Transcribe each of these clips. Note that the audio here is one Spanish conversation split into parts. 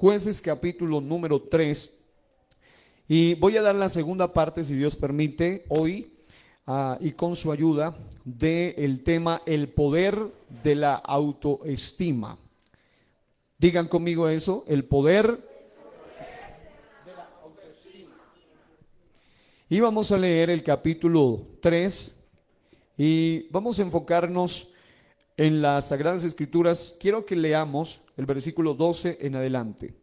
Jueces capítulo número 3. Y voy a dar la segunda parte, si Dios permite, hoy, y con su ayuda, del tema el poder de la autoestima. Digan conmigo eso, el poder de la autoestima. Y vamos a leer el capítulo 3 y vamos a enfocarnos en las Sagradas Escrituras. Quiero que leamos el versículo 12 en adelante.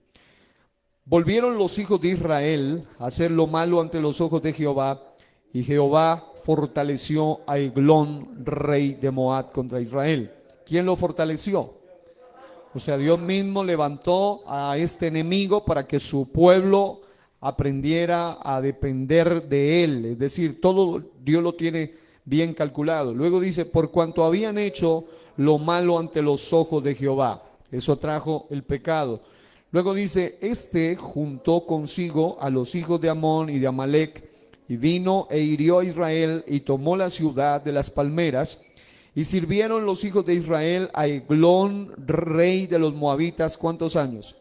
Volvieron los hijos de Israel a hacer lo malo ante los ojos de Jehová, y Jehová fortaleció a Eglón, rey de Moab, contra Israel. ¿Quién lo fortaleció? O sea, Dios mismo levantó a este enemigo para que su pueblo aprendiera a depender de él. Es decir, todo Dios lo tiene bien calculado. Luego dice, por cuanto habían hecho lo malo ante los ojos de Jehová. Eso trajo el pecado. Luego dice, juntó consigo a los hijos de Amón y de Amalec, y vino e hirió a Israel, y tomó la ciudad de las palmeras, y sirvieron los hijos de Israel a Eglón, rey de los moabitas, ¿cuántos años?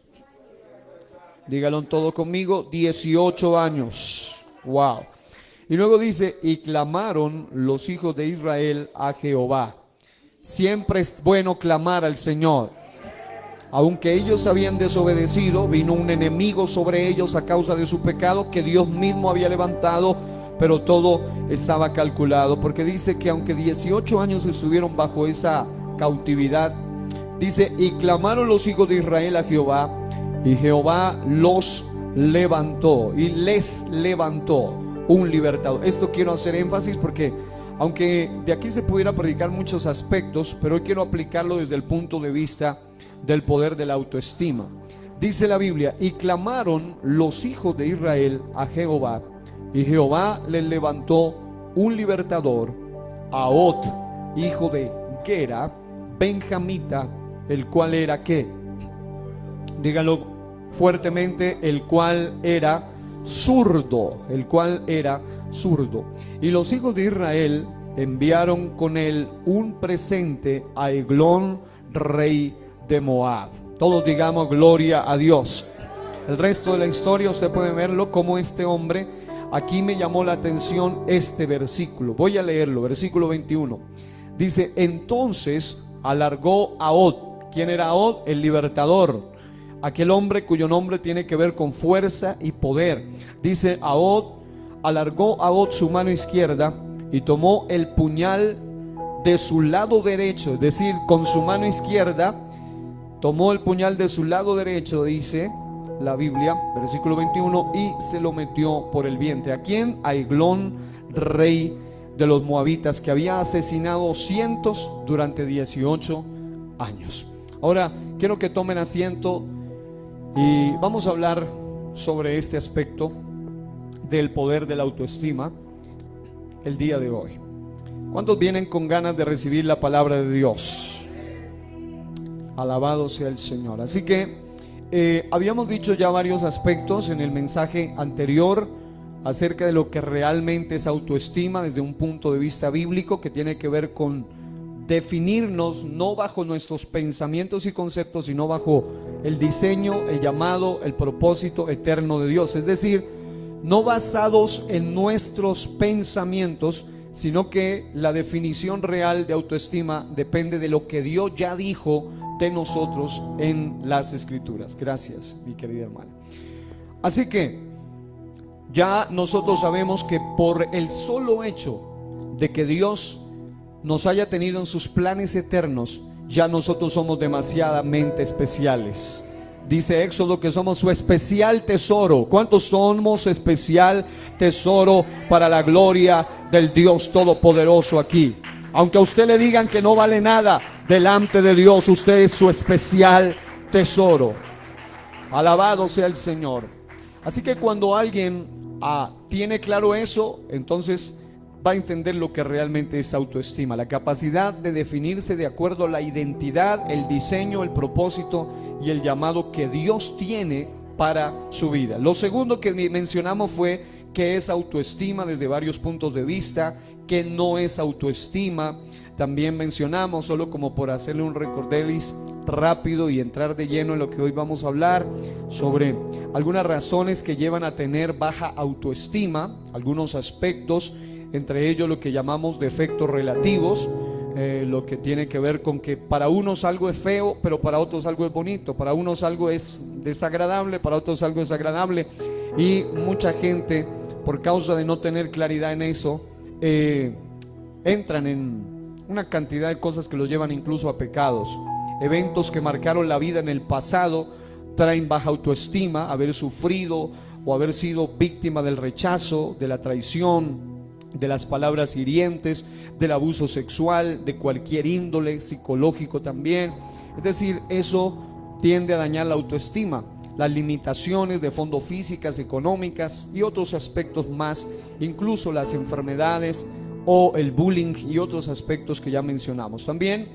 Díganlo todo conmigo, 18 años. Wow. Y luego dice, y clamaron los hijos de Israel a Jehová. Siempre es bueno clamar al Señor. Aunque ellos habían desobedecido, vino un enemigo sobre ellos a causa de su pecado que Dios mismo había levantado, pero todo estaba calculado, porque dice que aunque 18 años estuvieron bajo esa cautividad, dice, y clamaron los hijos de Israel a Jehová, y Jehová los levantó, y les levantó un libertador. Esto quiero hacer énfasis porque aunque de aquí se pudiera predicar muchos aspectos, pero hoy quiero aplicarlo desde el punto de vista del poder de la autoestima. Dice la Biblia, y clamaron los hijos de Israel a Jehová, y Jehová les levantó un libertador, Ahot, hijo de Gera, benjamita, el cual era ¿qué? Dígalo fuertemente, el cual era zurdo, Y los hijos de Israel enviaron con él un presente a Eglón, rey de Moab. Todos digamos gloria a Dios. El resto de la historia usted puede verlo como este hombre. Aquí me llamó la atención este versículo. Voy a leerlo, versículo 21. Dice, entonces alargó Ahot. ¿Quién era Ahot? El libertador. Aquel hombre cuyo nombre tiene que ver con fuerza y poder. Dice, alargó Ahot su mano izquierda y tomó el puñal de su lado derecho, es decir, con su mano izquierda tomó el puñal de su lado derecho, dice la Biblia, versículo 21, y se lo metió por el vientre. ¿A quién? A Eglón, rey de los moabitas, que había asesinado cientos durante 18 años. Ahora quiero que tomen asiento y vamos a hablar sobre este aspecto del poder de la autoestima el día de hoy. ¿Cuántos vienen con ganas de recibir la palabra de Dios? Alabado sea el Señor. Así que habíamos dicho ya varios aspectos en el mensaje anterior acerca de lo que realmente es autoestima desde un punto de vista bíblico, que tiene que ver con definirnos no bajo nuestros pensamientos y conceptos, sino bajo el diseño, el llamado, el propósito eterno de Dios. Es decir, no basados en nuestros pensamientos, sino que la definición real de autoestima depende de lo que Dios ya dijo de nosotros en las Escrituras. Gracias, mi querida hermana. Así que ya nosotros sabemos que por el solo hecho de que Dios nos haya tenido en sus planes eternos, ya nosotros somos demasiadamente especiales. Dice Éxodo que somos su especial tesoro. ¿Cuántos somos especial tesoro para la gloria del Dios Todopoderoso aquí? Aunque a usted le digan que no vale nada, delante de Dios usted es su especial tesoro. Alabado sea el Señor. Así que cuando alguien tiene claro eso, entonces va a entender lo que realmente es autoestima, la capacidad de definirse de acuerdo a la identidad, el diseño, el propósito y el llamado que Dios tiene para su vida. Lo segundo que mencionamos fue que es autoestima desde varios puntos de vista, que no es autoestima. También mencionamos, solo como por hacerle un recordelis, rápido y entrar de lleno en lo que hoy vamos a hablar sobre algunas razones que llevan a tener baja autoestima, algunos aspectos, entre ellos lo que llamamos defectos relativos, lo que tiene que ver con que para unos algo es feo, pero para otros algo es bonito, para unos algo es desagradable, para otros algo es agradable, y mucha gente, por causa de no tener claridad en eso, entran en una cantidad de cosas que los llevan incluso a pecados. Eventos que marcaron la vida en el pasado traen baja autoestima, haber sufrido o haber sido víctima del rechazo, de la traición, de las palabras hirientes, del abuso sexual, de cualquier índole, psicológico también. Es decir, eso tiende a dañar la autoestima, las limitaciones de fondo físicas, económicas y otros aspectos más, incluso las enfermedades o el bullying y otros aspectos que ya mencionamos. También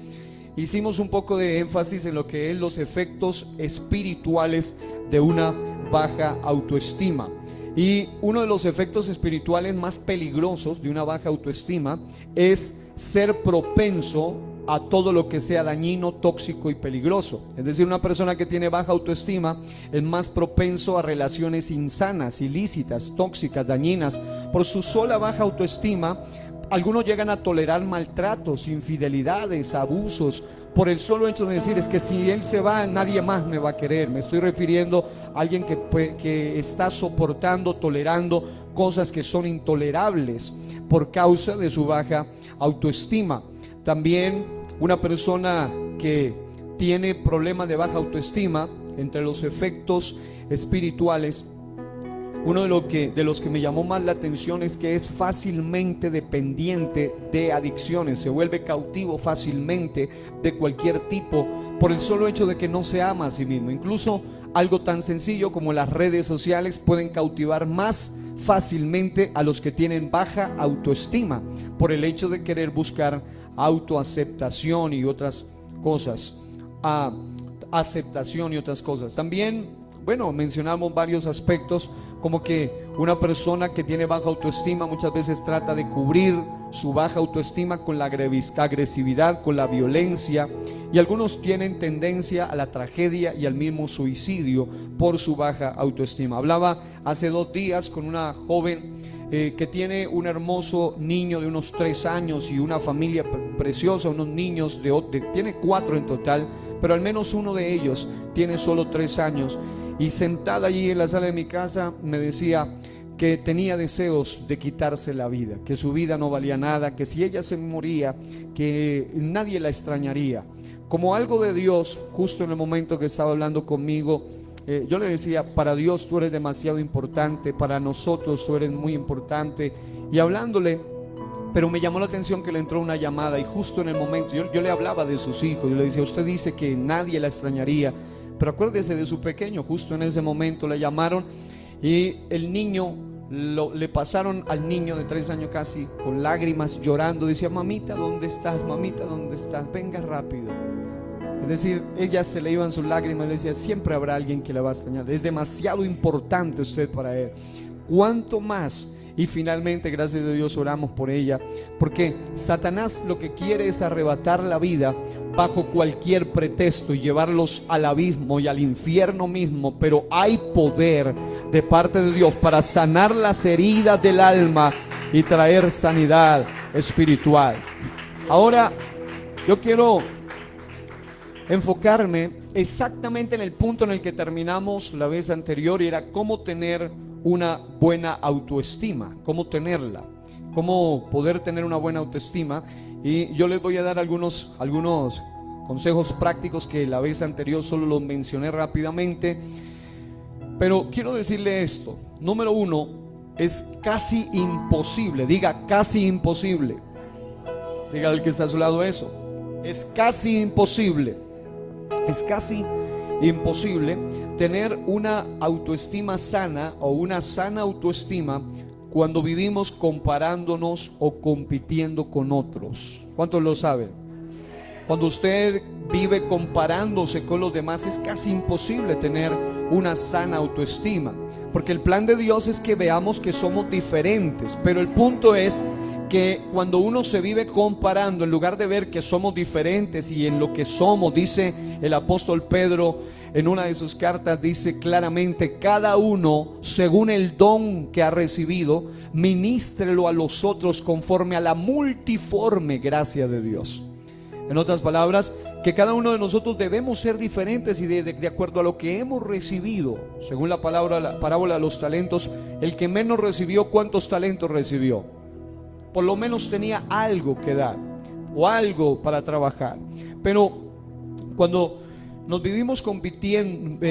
hicimos un poco de énfasis en lo que es los efectos espirituales de una baja autoestima. Y uno de los efectos espirituales más peligrosos de una baja autoestima es ser propenso a todo lo que sea dañino, tóxico y peligroso. Es decir, una persona que tiene baja autoestima es más propenso a relaciones insanas, ilícitas, tóxicas, dañinas. Por su sola baja autoestima, algunos llegan a tolerar maltratos, infidelidades, abusos, por el solo hecho de decir, es que si él se va, nadie más me va a querer. Me estoy refiriendo a alguien que está soportando, tolerando cosas que son intolerables por causa de su baja autoestima. También una persona que tiene problemas de baja autoestima, entre los efectos espirituales, uno de los que me llamó más la atención es que es fácilmente dependiente de adicciones, se vuelve cautivo fácilmente de cualquier tipo por el solo hecho de que no se ama a sí mismo. Incluso algo tan sencillo como las redes sociales pueden cautivar más fácilmente a los que tienen baja autoestima por el hecho de querer buscar autoaceptación y otras cosas, aceptación y otras cosas. También, bueno, mencionamos varios aspectos, como que una persona que tiene baja autoestima muchas veces trata de cubrir su baja autoestima con la agresividad, con la violencia, y algunos tienen tendencia a la tragedia y al mismo suicidio por su baja autoestima. Hablaba hace 2 días con una joven que tiene un hermoso niño de unos 3 años y una familia preciosa, unos niños tiene 4 en total, pero al menos uno de ellos tiene solo 3 años. Y sentada allí en la sala de mi casa me decía que tenía deseos de quitarse la vida, que su vida no valía nada, que si ella se moría, que nadie la extrañaría. Como algo de Dios, justo en el momento que estaba hablando conmigo, yo le decía, para Dios tú eres demasiado importante, para nosotros tú eres muy importante. Y hablándole, pero me llamó la atención que le entró una llamada y justo en el momento, yo le hablaba de sus hijos, yo le decía, usted dice que nadie la extrañaría, pero acuérdese de su pequeño. Justo en ese momento le llamaron y el niño, le pasaron al niño de 3 años casi con lágrimas, llorando. Decía, mamita, ¿dónde estás? Mamita, ¿dónde estás? Venga rápido. Es decir, ella se le iban sus lágrimas y le decía, siempre habrá alguien que le va a extrañar. Es demasiado importante usted para él. ¿Cuánto más? Y finalmente, gracias a Dios, oramos por ella, porque Satanás lo que quiere es arrebatar la vida bajo cualquier pretexto y llevarlos al abismo y al infierno mismo. Pero hay poder de parte de Dios para sanar las heridas del alma y traer sanidad espiritual. Ahora, yo quiero enfocarme exactamente en el punto en el que terminamos la vez anterior, y era cómo tener una buena autoestima, cómo tenerla, cómo poder tener una buena autoestima. Y yo les voy a dar algunos consejos prácticos que la vez anterior solo los mencioné rápidamente, pero quiero decirle esto. Número 1, es casi imposible, diga casi imposible, diga al que está a su lado eso, es casi imposible tener una autoestima sana o una sana autoestima cuando vivimos comparándonos o compitiendo con otros. ¿Cuántos lo saben? Cuando usted vive comparándose con los demás, es casi imposible tener una sana autoestima, porque el plan de Dios es que veamos que somos diferentes, pero el punto es que cuando uno se vive comparando, en lugar de ver que somos diferentes y en lo que somos, dice el apóstol Pedro en una de sus cartas, dice claramente: cada uno según el don que ha recibido, ministrelo a los otros conforme a la multiforme gracia de Dios. En otras palabras, que cada uno de nosotros debemos ser diferentes y de acuerdo a lo que hemos recibido. Según la parábola de los talentos, el que menos recibió, ¿cuántos talentos recibió? Por lo menos tenía algo que dar o algo para trabajar. Pero cuando nos vivimos comparando,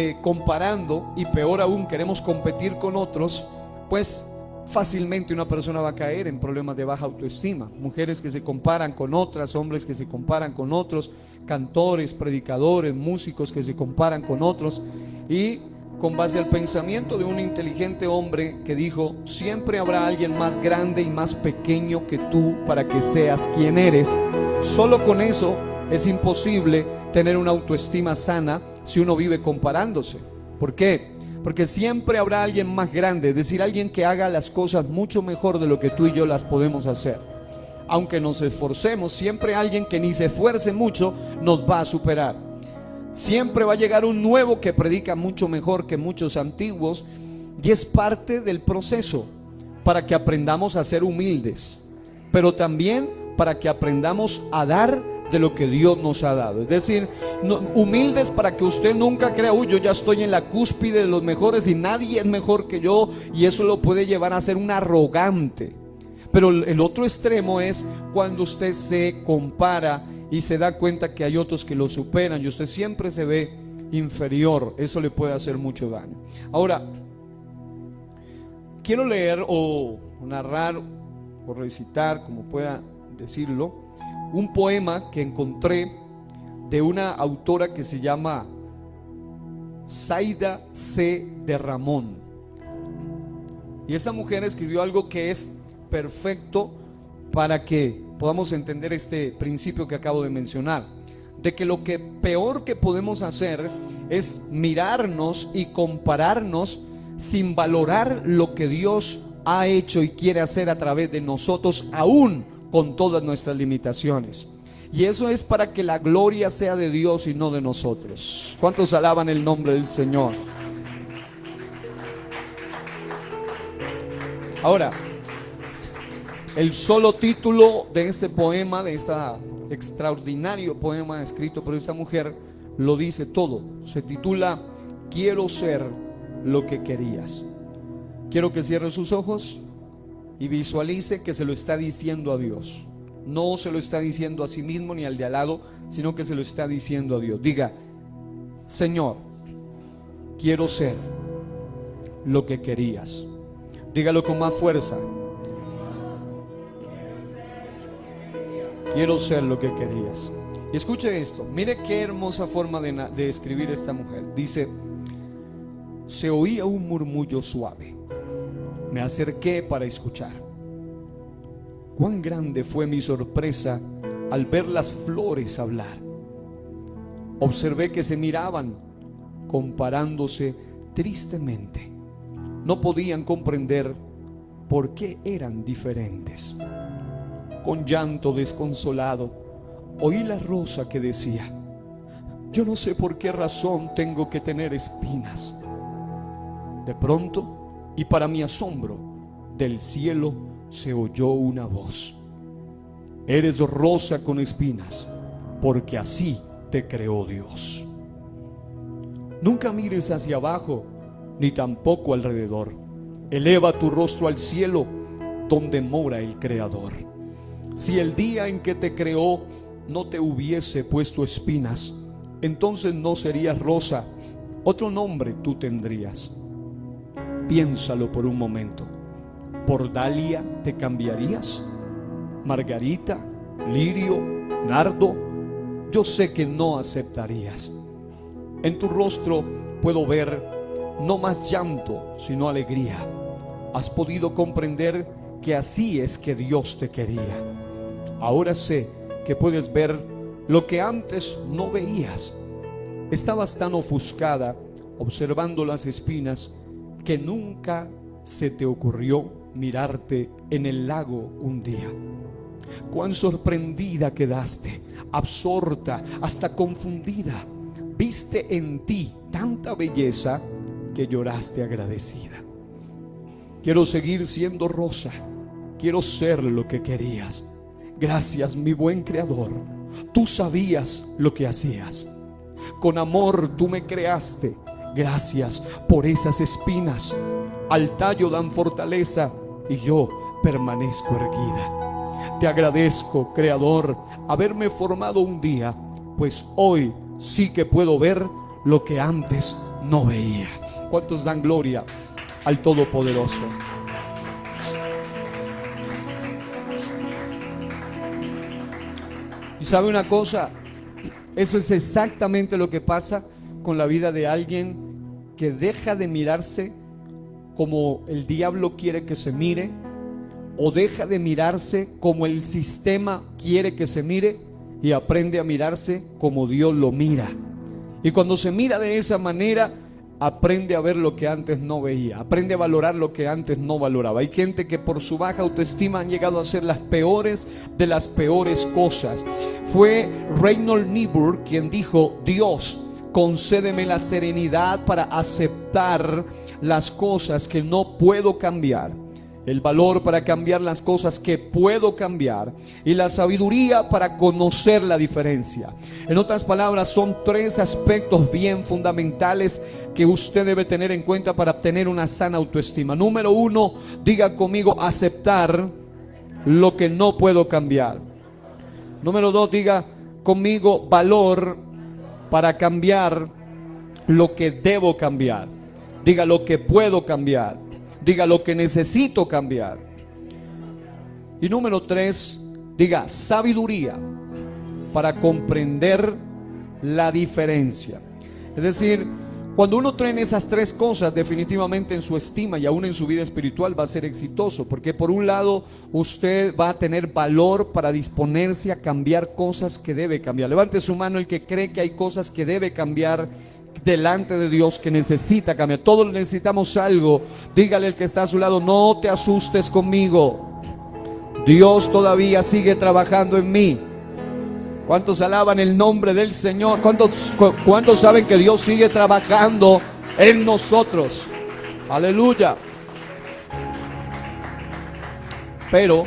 y peor aún queremos competir con otros, pues fácilmente una persona va a caer en problemas de baja autoestima. Mujeres que se comparan con otras, hombres que se comparan con otros, cantores, predicadores, músicos que se comparan con otros. Y con base al pensamiento de un inteligente hombre que dijo: siempre habrá alguien más grande y más pequeño que tú para que seas quien eres. Solo con eso es imposible tener una autoestima sana si uno vive comparándose. ¿Por qué? Porque siempre habrá alguien más grande, es decir, alguien que haga las cosas mucho mejor de lo que tú y yo las podemos hacer. Aunque nos esforcemos, siempre alguien que ni se esfuerce mucho nos va a superar. Siempre va a llegar un nuevo que predica mucho mejor que muchos antiguos, y es parte del proceso para que aprendamos a ser humildes, pero también para que aprendamos a dar de lo que Dios nos ha dado. Es decir, humildes para que usted nunca crea: uy, yo ya estoy en la cúspide de los mejores y nadie es mejor que yo, y eso lo puede llevar a ser un arrogante. Pero el otro extremo es cuando usted se compara y se da cuenta que hay otros que lo superan y usted siempre se ve inferior. Eso le puede hacer mucho daño. Ahora, quiero leer o narrar o recitar, como pueda decirlo, un poema que encontré de una autora que se llama Zaida C. de Ramón. Y esa mujer escribió algo que es perfecto para que podamos entender este principio que acabo de mencionar, de que lo que peor que podemos hacer es mirarnos y compararnos sin valorar lo que Dios ha hecho y quiere hacer a través de nosotros, aún con todas nuestras limitaciones. Y eso es para que la gloria sea de Dios y no de nosotros. ¿Cuántos alaban el nombre del Señor? Ahora, el solo título de este poema, de este extraordinario poema escrito por esta mujer, lo dice todo. Se titula Quiero ser lo que querías. Quiero que cierre sus ojos y visualice que se lo está diciendo a Dios. No se lo está diciendo a sí mismo ni al de al lado, sino que se lo está diciendo a Dios. Diga: Señor, quiero ser lo que querías. Dígalo con más fuerza. Quiero ser lo que querías. Y escuche esto, mire qué hermosa forma de escribir esta mujer. Dice: se oía un murmullo suave. Me acerqué para escuchar. Cuán grande fue mi sorpresa al ver las flores hablar. Observé que se miraban, comparándose tristemente. No podían comprender por qué eran diferentes. Con llanto desconsolado, oí la rosa que decía: yo no sé por qué razón tengo que tener espinas. De pronto, y para mi asombro, del cielo se oyó una voz: eres rosa con espinas, porque así te creó Dios. Nunca mires hacia abajo, ni tampoco alrededor. Eleva tu rostro al cielo, donde mora el Creador. Si el día en que te creó no te hubiese puesto espinas, entonces no serías rosa, otro nombre tú tendrías. Piénsalo por un momento. ¿Por Dalia te cambiarías? ¿Margarita, lirio, nardo? Yo sé que no aceptarías. En tu rostro puedo ver no más llanto, sino alegría. Has podido comprender que así es que Dios te quería. Ahora sé que puedes ver lo que antes no veías. Estabas tan ofuscada observando las espinas que nunca se te ocurrió mirarte en el lago un día. cuán sorprendida quedaste, absorta, hasta confundida. Viste en ti tanta belleza que lloraste agradecida. Quiero seguir siendo rosa, quiero ser lo que querías. Gracias, mi buen Creador, tú sabías lo que hacías. Con amor tú me creaste. Gracias por esas espinas. Al tallo dan fortaleza y yo permanezco erguida. Te agradezco, Creador, haberme formado un día, pues hoy sí que puedo ver lo que antes no veía. ¿Cuántos dan gloria al Todopoderoso? Y sabe una cosa, eso es exactamente lo que pasa con la vida de alguien que deja de mirarse como el diablo quiere que se mire, o deja de mirarse como el sistema quiere que se mire, y aprende a mirarse como Dios lo mira. Y cuando se mira de esa manera, aprende a ver lo que antes no veía, aprende a valorar lo que antes no valoraba. Hay gente que por su baja autoestima han llegado a ser las peores de las peores cosas. Fue Reinhold Niebuhr quien dijo: Dios, concédeme la serenidad para aceptar las cosas que no puedo cambiar, el valor para cambiar las cosas que puedo cambiar y la sabiduría para conocer la diferencia. En otras palabras, son tres aspectos bien fundamentales que usted debe tener en cuenta para obtener una sana autoestima. Número uno, diga conmigo: aceptar lo que no puedo cambiar. Número dos, diga conmigo: valor para cambiar lo que debo cambiar. Diga lo que puedo cambiar. Diga lo que necesito cambiar. Y número tres, diga sabiduría para comprender la diferencia. Es decir, cuando uno trae esas tres cosas, definitivamente en su estima y aún en su vida espiritual va a ser exitoso, porque por un lado usted va a tener valor para disponerse a cambiar cosas que debe cambiar. Levante su mano el que cree que hay cosas que debe cambiar delante de Dios, que necesita cambiar. Todos necesitamos algo. Dígale al que está a su lado: no te asustes conmigo, Dios todavía sigue trabajando en mí. ¿Cuántos alaban el nombre del Señor? ¿Cuántos saben que Dios sigue trabajando en nosotros? Aleluya. Pero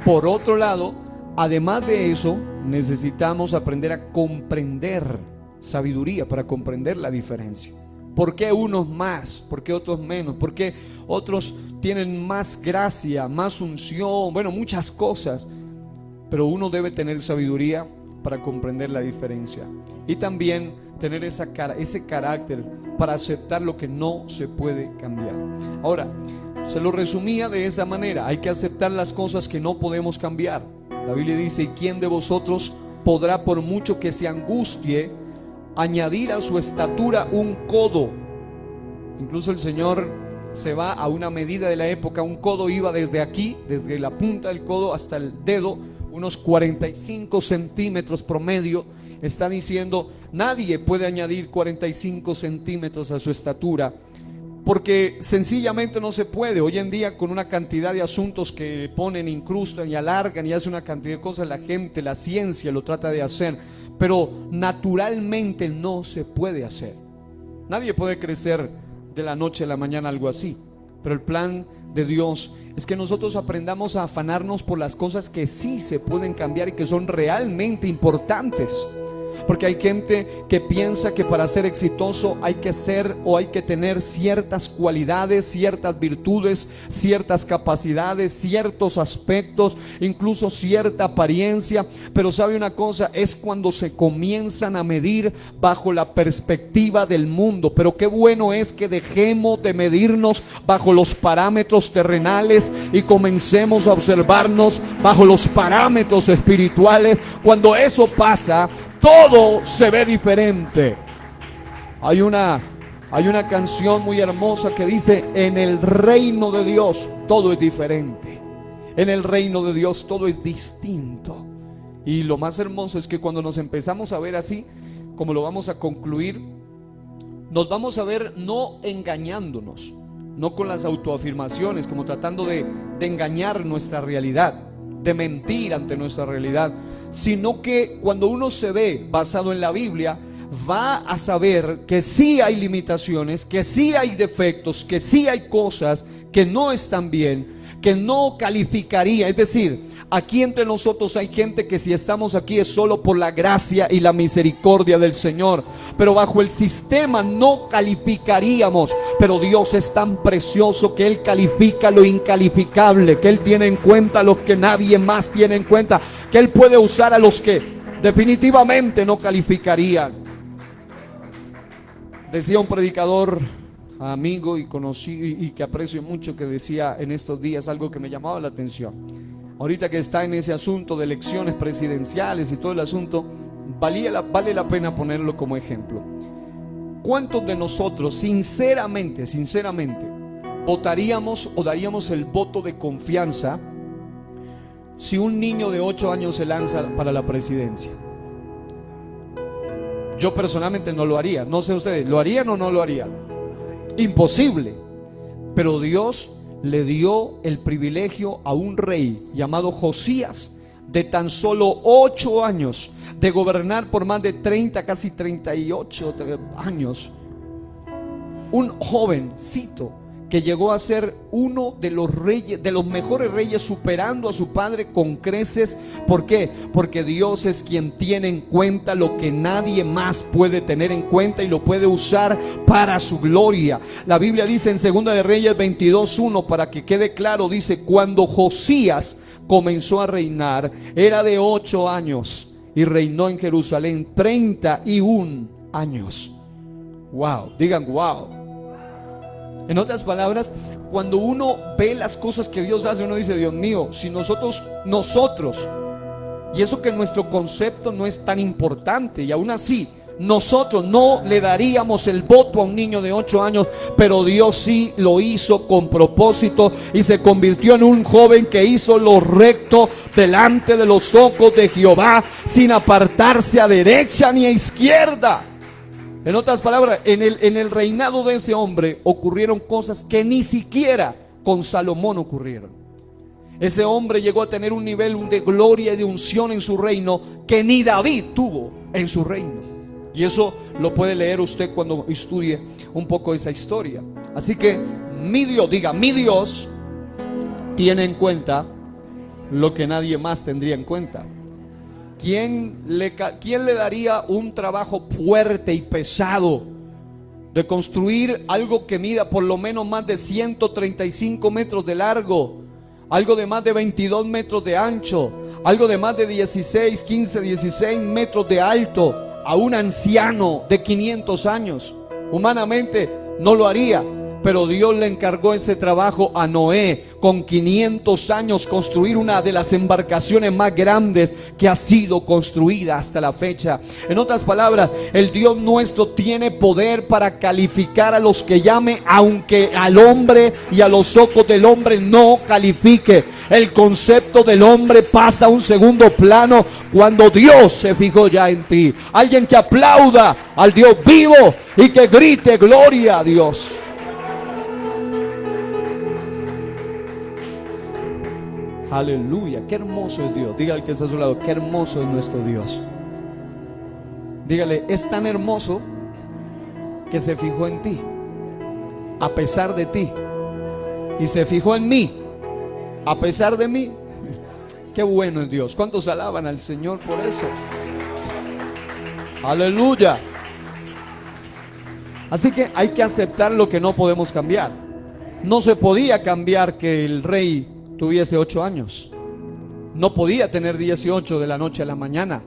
por otro lado, además de eso, necesitamos aprender a comprender, sabiduría para comprender la diferencia. ¿Por qué unos más? ¿Por qué otros menos? ¿Por qué otros tienen más gracia, más unción? Bueno, muchas cosas. Pero uno debe tener sabiduría para comprender la diferencia. Y también tener ese carácter para aceptar lo que no se puede cambiar. Ahora, se lo resumía de esa manera: hay que aceptar las cosas que no podemos cambiar. La Biblia dice: ¿y quién de vosotros podrá, por mucho que se angustie, añadir a su estatura un codo? Incluso el Señor se va a una medida de la época. Un codo iba desde aquí, desde la punta del codo hasta el dedo, unos 45 centímetros promedio. Está diciendo: nadie puede añadir 45 centímetros a su estatura, porque sencillamente no se puede. Hoy en día, con una cantidad de asuntos que ponen, incrustan y alargan y hacen una cantidad de cosas, la gente, la ciencia lo trata de hacer, pero naturalmente no se puede hacer. Nadie puede crecer de la noche a la mañana algo así. Pero el plan de Dios es que nosotros aprendamos a afanarnos por las cosas que sí se pueden cambiar y que son realmente importantes. Porque hay gente que piensa que para ser exitoso hay que ser o hay que tener ciertas cualidades, ciertas virtudes, ciertas capacidades, ciertos aspectos, incluso cierta apariencia. Pero sabe una cosa, es cuando se comienzan a medir bajo la perspectiva del mundo. Pero qué bueno es que dejemos de medirnos bajo los parámetros terrenales y comencemos a observarnos bajo los parámetros espirituales. Cuando eso pasa, todo se ve diferente. Hay una canción muy hermosa que dice: en el reino de Dios todo es diferente. En el reino de Dios todo es distinto. Y lo más hermoso es que cuando nos empezamos a ver así, como lo vamos a concluir, nos vamos a ver no engañándonos, no con las autoafirmaciones, como tratando de engañar nuestra realidad. de mentir ante nuestra realidad, sino que cuando uno se ve basado en la Biblia, va a saber que sí hay limitaciones, que sí hay defectos, que sí hay cosas que no están bien, que no calificaría. Es decir, aquí entre nosotros hay gente que si estamos aquí es solo por la gracia y la misericordia del Señor, pero bajo el sistema no calificaríamos. Pero Dios es tan precioso que Él califica lo incalificable, que Él tiene en cuenta lo que nadie más tiene en cuenta, que Él puede usar a los que definitivamente no calificarían. Decía un predicador amigo y conocido y que aprecio mucho, que decía en estos días algo que me llamaba la atención. Ahorita que está en ese asunto de elecciones presidenciales y todo el asunto, vale la pena ponerlo como ejemplo. ¿Cuántos de nosotros sinceramente votaríamos o daríamos el voto de confianza si un niño de 8 años se lanza para la presidencia? Yo personalmente no lo haría. No sé ustedes, ¿lo harían o no lo harían? Imposible. Pero Dios le dio el privilegio a un rey llamado Josías, de tan solo 8 años, de gobernar por más de 30, casi 38 años. Un jovencito que llegó a ser uno de los reyes, de los mejores reyes, superando a su padre con creces. ¿Por qué? Porque Dios es quien tiene en cuenta lo que nadie más puede tener en cuenta y lo puede usar para su gloria. La Biblia dice en 2 de Reyes 22:1, para que quede claro, dice: cuando Josías comenzó a reinar, era de 8 años y reinó en Jerusalén 31 años. Wow, digan wow. En otras palabras, cuando uno ve las cosas que Dios hace, uno dice: Dios mío, si nosotros, y eso que nuestro concepto no es tan importante, y aún así nosotros no le daríamos el voto a un niño de 8 años, pero Dios sí lo hizo con propósito y se convirtió en un joven que hizo lo recto delante de los ojos de Jehová, sin apartarse a derecha ni a izquierda. En otras palabras, en el reinado de ese hombre ocurrieron cosas que ni siquiera con Salomón ocurrieron. Ese hombre llegó a tener un nivel de gloria y de unción en su reino que ni David tuvo en su reino. Y eso lo puede leer usted cuando estudie un poco esa historia. Así que mi Dios tiene en cuenta lo que nadie más tendría en cuenta. ¿Quién le daría un trabajo fuerte y pesado de construir algo que mida por lo menos más de 135 metros de largo, algo de más de 22 metros de ancho, algo de más de 16 metros de alto, a un anciano de 500 años? Humanamente no lo haría, pero Dios le encargó ese trabajo a Noé, con 500 años, construir una de las embarcaciones más grandes que ha sido construida hasta la fecha. En otras palabras, el Dios nuestro tiene poder para calificar a los que llame, aunque al hombre y a los ojos del hombre no califique. El concepto del hombre pasa a un segundo plano cuando Dios se fijó ya en ti. Alguien que aplauda al Dios vivo y que grite: gloria a Dios. Aleluya, qué hermoso es Dios. Dígale al que está a su lado: qué hermoso es nuestro Dios. Dígale: es tan hermoso que se fijó en ti, a pesar de ti, y se fijó en mí, a pesar de mí. Qué bueno es Dios. ¿Cuántos alaban al Señor por eso? Aleluya. Así que hay que aceptar lo que no podemos cambiar. No se podía cambiar que el rey tuviese 8 años. No podía tener 18 de la noche a la mañana,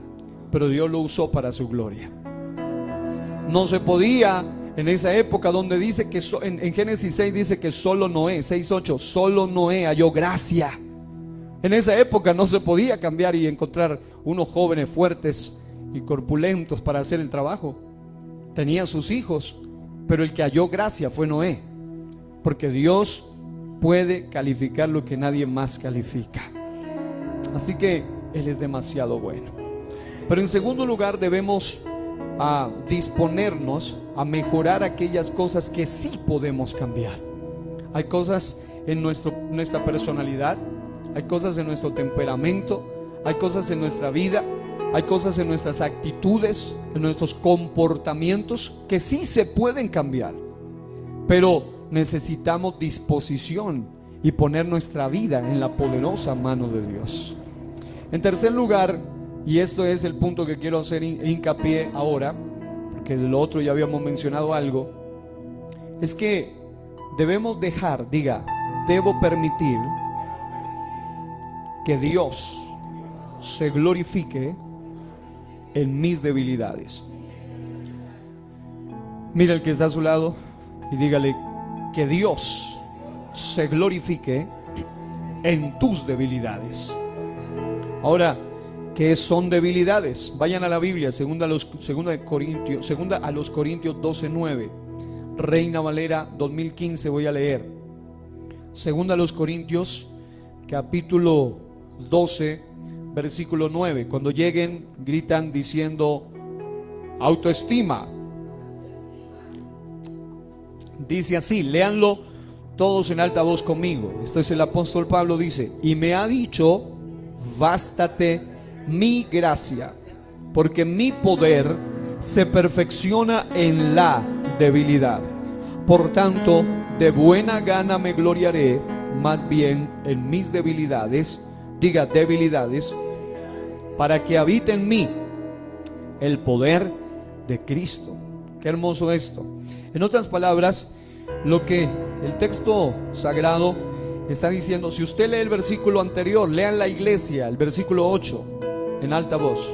pero Dios lo usó para su gloria. No se podía en esa época donde dice que en Génesis 6 dice que solo Noé, 6:8, solo Noé halló gracia. En esa época no se podía cambiar y encontrar unos jóvenes fuertes y corpulentos para hacer el trabajo. Tenía sus hijos, pero el que halló gracia fue Noé, porque Dios puede calificar lo que nadie más califica. Así que Él es demasiado bueno. Pero en segundo lugar, debemos disponernos a mejorar aquellas cosas que sí podemos cambiar. Hay cosas en nuestra personalidad, hay cosas en nuestro temperamento, hay cosas en nuestra vida, hay cosas en nuestras actitudes, en nuestros comportamientos que sí se pueden cambiar, pero necesitamos disposición y poner nuestra vida en la poderosa mano de Dios. En tercer lugar, y esto es el punto que quiero hacer hincapié ahora, porque de lo otro ya habíamos mencionado algo, es que debemos dejar, debo permitir que Dios se glorifique en mis debilidades. Mira el que está a su lado y dígale: que Dios se glorifique en tus debilidades. Ahora, ¿qué son debilidades? Vayan a la Biblia, segunda a los Corintios 12:9, Reina Valera 2015, voy a leer. Segunda a los Corintios, capítulo 12, versículo 9. Cuando lleguen, gritan diciendo: autoestima. Dice así, léanlo todos en alta voz conmigo. Esto es el apóstol Pablo, dice: y me ha dicho, bástate mi gracia, porque mi poder se perfecciona en la debilidad. Por tanto, de buena gana me gloriaré más bien en mis debilidades, debilidades, para que habite en mí el poder de Cristo. Qué hermoso esto. En otras palabras, lo que el texto sagrado está diciendo, si usted lee el versículo anterior, lean la iglesia, el versículo 8, en alta voz.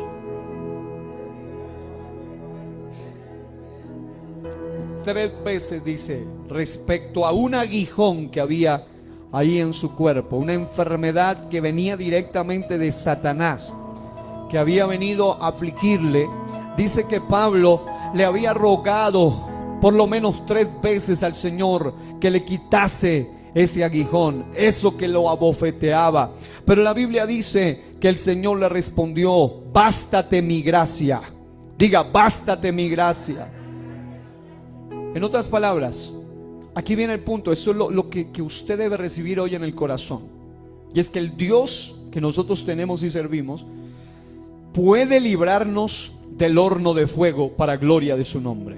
Tres veces dice respecto a un aguijón que había ahí en su cuerpo, una enfermedad que venía directamente de Satanás, que había venido a afligirle. Dice que Pablo le había rogado por lo menos 3 veces al Señor que le quitase ese aguijón, eso que lo abofeteaba. Pero la Biblia dice que el Señor le respondió: bástate mi gracia. Bástate mi gracia. En otras palabras, aquí viene el punto. Esto es lo que usted debe recibir hoy en el corazón. Y es que el Dios que nosotros tenemos y servimos puede librarnos del horno de fuego para gloria de su nombre.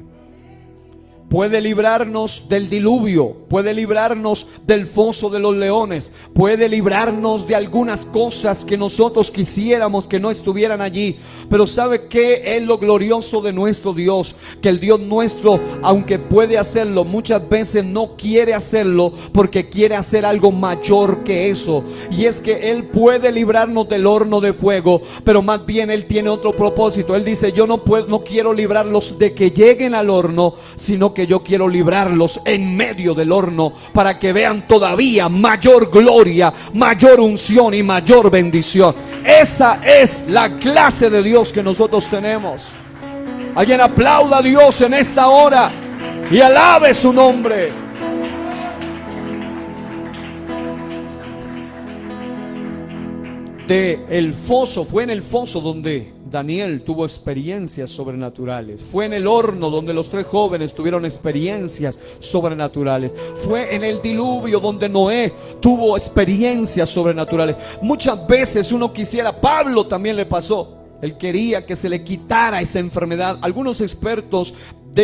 Puede librarnos del diluvio, puede librarnos del foso de los leones, puede librarnos de algunas cosas que nosotros quisiéramos que no estuvieran allí. Pero ¿sabe qué es lo glorioso de nuestro Dios? Que el Dios nuestro, aunque puede hacerlo, muchas veces no quiere hacerlo porque quiere hacer algo mayor que eso. Y es que Él puede librarnos del horno de fuego, pero más bien Él tiene otro propósito. Él dice: yo no quiero librarlos de que lleguen al horno, sino que yo quiero librarlos en medio del horno para que vean todavía mayor gloria, mayor unción y mayor bendición. Esa es la clase de Dios que nosotros tenemos. Alguien aplauda a Dios en esta hora y alabe su nombre. Fue en el foso donde Daniel tuvo experiencias sobrenaturales. Fue en el horno donde los 3 jóvenes tuvieron experiencias sobrenaturales. Fue en el diluvio donde Noé tuvo experiencias sobrenaturales. Muchas veces uno quisiera, Pablo también le pasó, él quería que se le quitara esa enfermedad. Algunos expertos,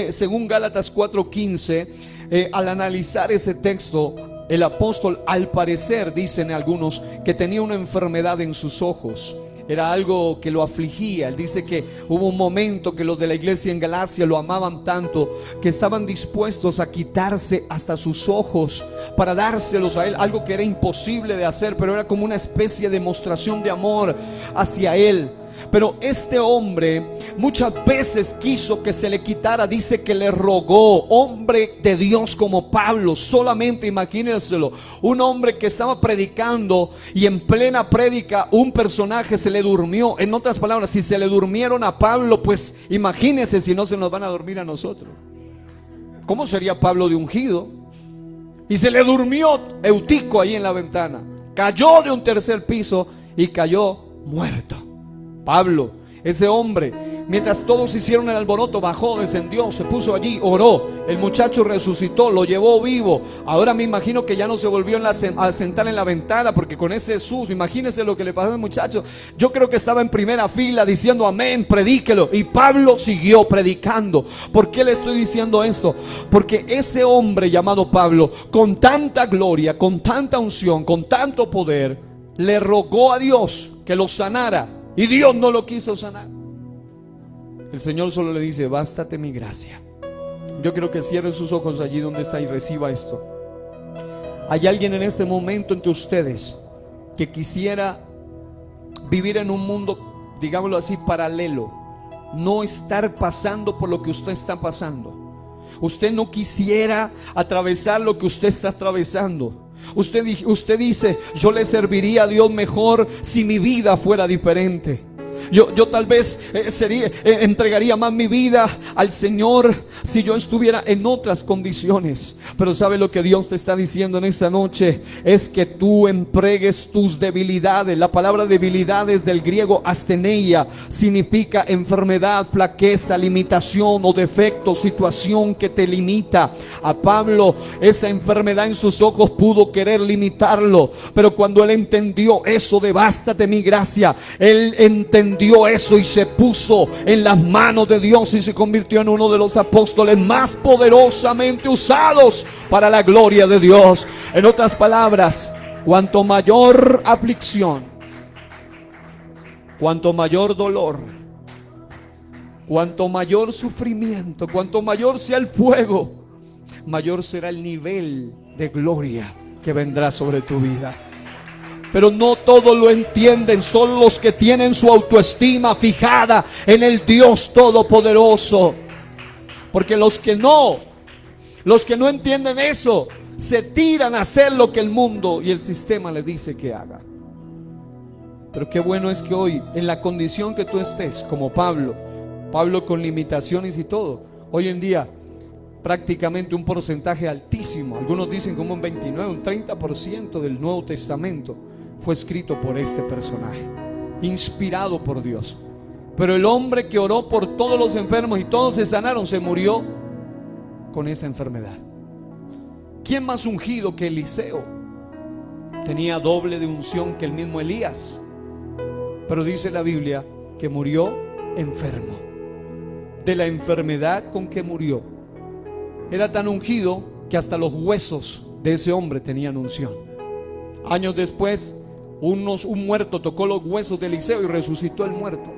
según Gálatas 4:15, al analizar ese texto, el apóstol, al parecer, dicen algunos, que tenía una enfermedad en sus ojos. Era algo que lo afligía. Él dice que hubo un momento que los de la iglesia en Galacia lo amaban tanto que estaban dispuestos a quitarse hasta sus ojos para dárselos a él, algo que era imposible de hacer, pero era como una especie de demostración de amor hacia él. Pero este hombre muchas veces quiso que se le quitara. Dice que le rogó. Hombre de Dios como Pablo, solamente imagínenselo, un hombre que estaba predicando y en plena prédica un personaje se le durmió. En otras palabras, si se le durmieron a Pablo, pues imagínense si no se nos van a dormir a nosotros. ¿Cómo sería Pablo de ungido? Y se le durmió Eutico ahí en la ventana. Cayó de un 3er piso y cayó muerto. Pablo, ese hombre Mientras todos hicieron el alboroto, bajó, descendió, se puso allí, oró. El muchacho resucitó, lo llevó vivo. Ahora me imagino que ya no se volvió a sentar en la ventana, porque con ese susto, imagínense lo que le pasó al muchacho. Yo creo que estaba en primera fila diciendo amén, predíquelo. Y Pablo siguió predicando. ¿Por qué le estoy diciendo esto? Porque ese hombre llamado Pablo, con tanta gloria, con tanta unción, con tanto poder, le rogó a Dios que lo sanara. Y Dios no lo quiso sanar. El Señor solo le dice: bástate mi gracia. Yo quiero que cierre sus ojos allí donde está y reciba esto. Hay alguien en este momento entre ustedes que quisiera vivir en un mundo, digámoslo así, paralelo. No estar pasando por lo que usted está pasando. Usted no quisiera atravesar lo que usted está atravesando. Usted dice: yo le serviría a Dios mejor si mi vida fuera diferente. Yo tal vez entregaría más mi vida al Señor si yo estuviera en otras condiciones. Pero ¿sabe lo que Dios te está diciendo en esta noche? Es que tú entregues tus debilidades. La palabra debilidades del griego asteneia significa enfermedad, flaqueza, limitación o defecto, situación que te limita. A Pablo esa enfermedad en sus ojos pudo querer limitarlo, pero cuando él entendió eso de bástate mi gracia, él entendió eso y se puso en las manos de Dios y se convirtió en uno de los apóstoles más poderosamente usados para la gloria de Dios. En otras palabras, cuanto mayor aflicción, cuanto mayor dolor, cuanto mayor sufrimiento, cuanto mayor sea el fuego, mayor será el nivel de gloria que vendrá sobre tu vida. Pero no todos lo entienden, son los que tienen su autoestima fijada en el Dios Todopoderoso. Porque los que no entienden eso, se tiran a hacer lo que el mundo y el sistema les dice que haga. Pero qué bueno es que hoy, en la condición que tú estés, como Pablo con limitaciones y todo, hoy en día prácticamente un porcentaje altísimo, algunos dicen como un 29, un 30% del Nuevo Testamento fue escrito por este personaje, inspirado por Dios. Pero el hombre que oró por todos los enfermos y todos se sanaron, se murió con esa enfermedad. ¿Quién más ungido que Eliseo? Tenía doble de unción que el mismo Elías, pero dice la Biblia que murió enfermo. De la enfermedad con que murió, era tan ungido que hasta los huesos de ese hombre tenían unción. Años después, un muerto tocó los huesos de Eliseo y resucitó el muerto,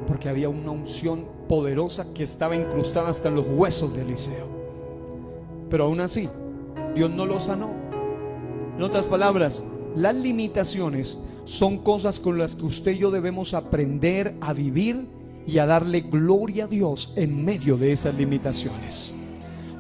porque había una unción poderosa que estaba incrustada hasta en los huesos de Eliseo. Pero aún así, Dios no lo sanó. En otras palabras, las limitaciones son cosas con las que usted y yo debemos aprender a vivir y a darle gloria a Dios en medio de esas limitaciones.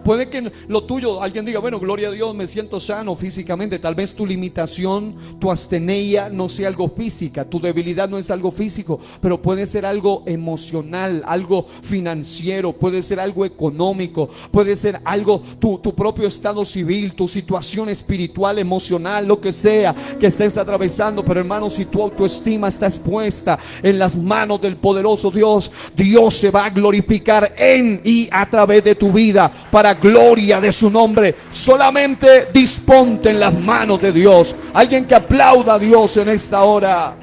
Puede que lo tuyo, alguien diga: bueno, gloria a Dios, me siento sano físicamente. Tal vez tu limitación, tu asteneia no sea algo física, tu debilidad no es algo físico, pero puede ser algo emocional, algo financiero, puede ser algo económico, puede ser algo, tu propio estado civil, tu situación espiritual, emocional, lo que sea que estés atravesando. Pero hermano, si tu autoestima está expuesta en las manos del poderoso Dios, Dios se va a glorificar en y a través de tu vida para gloria de su nombre. Solamente disponte en las manos de Dios. Alguien que aplauda a Dios en esta hora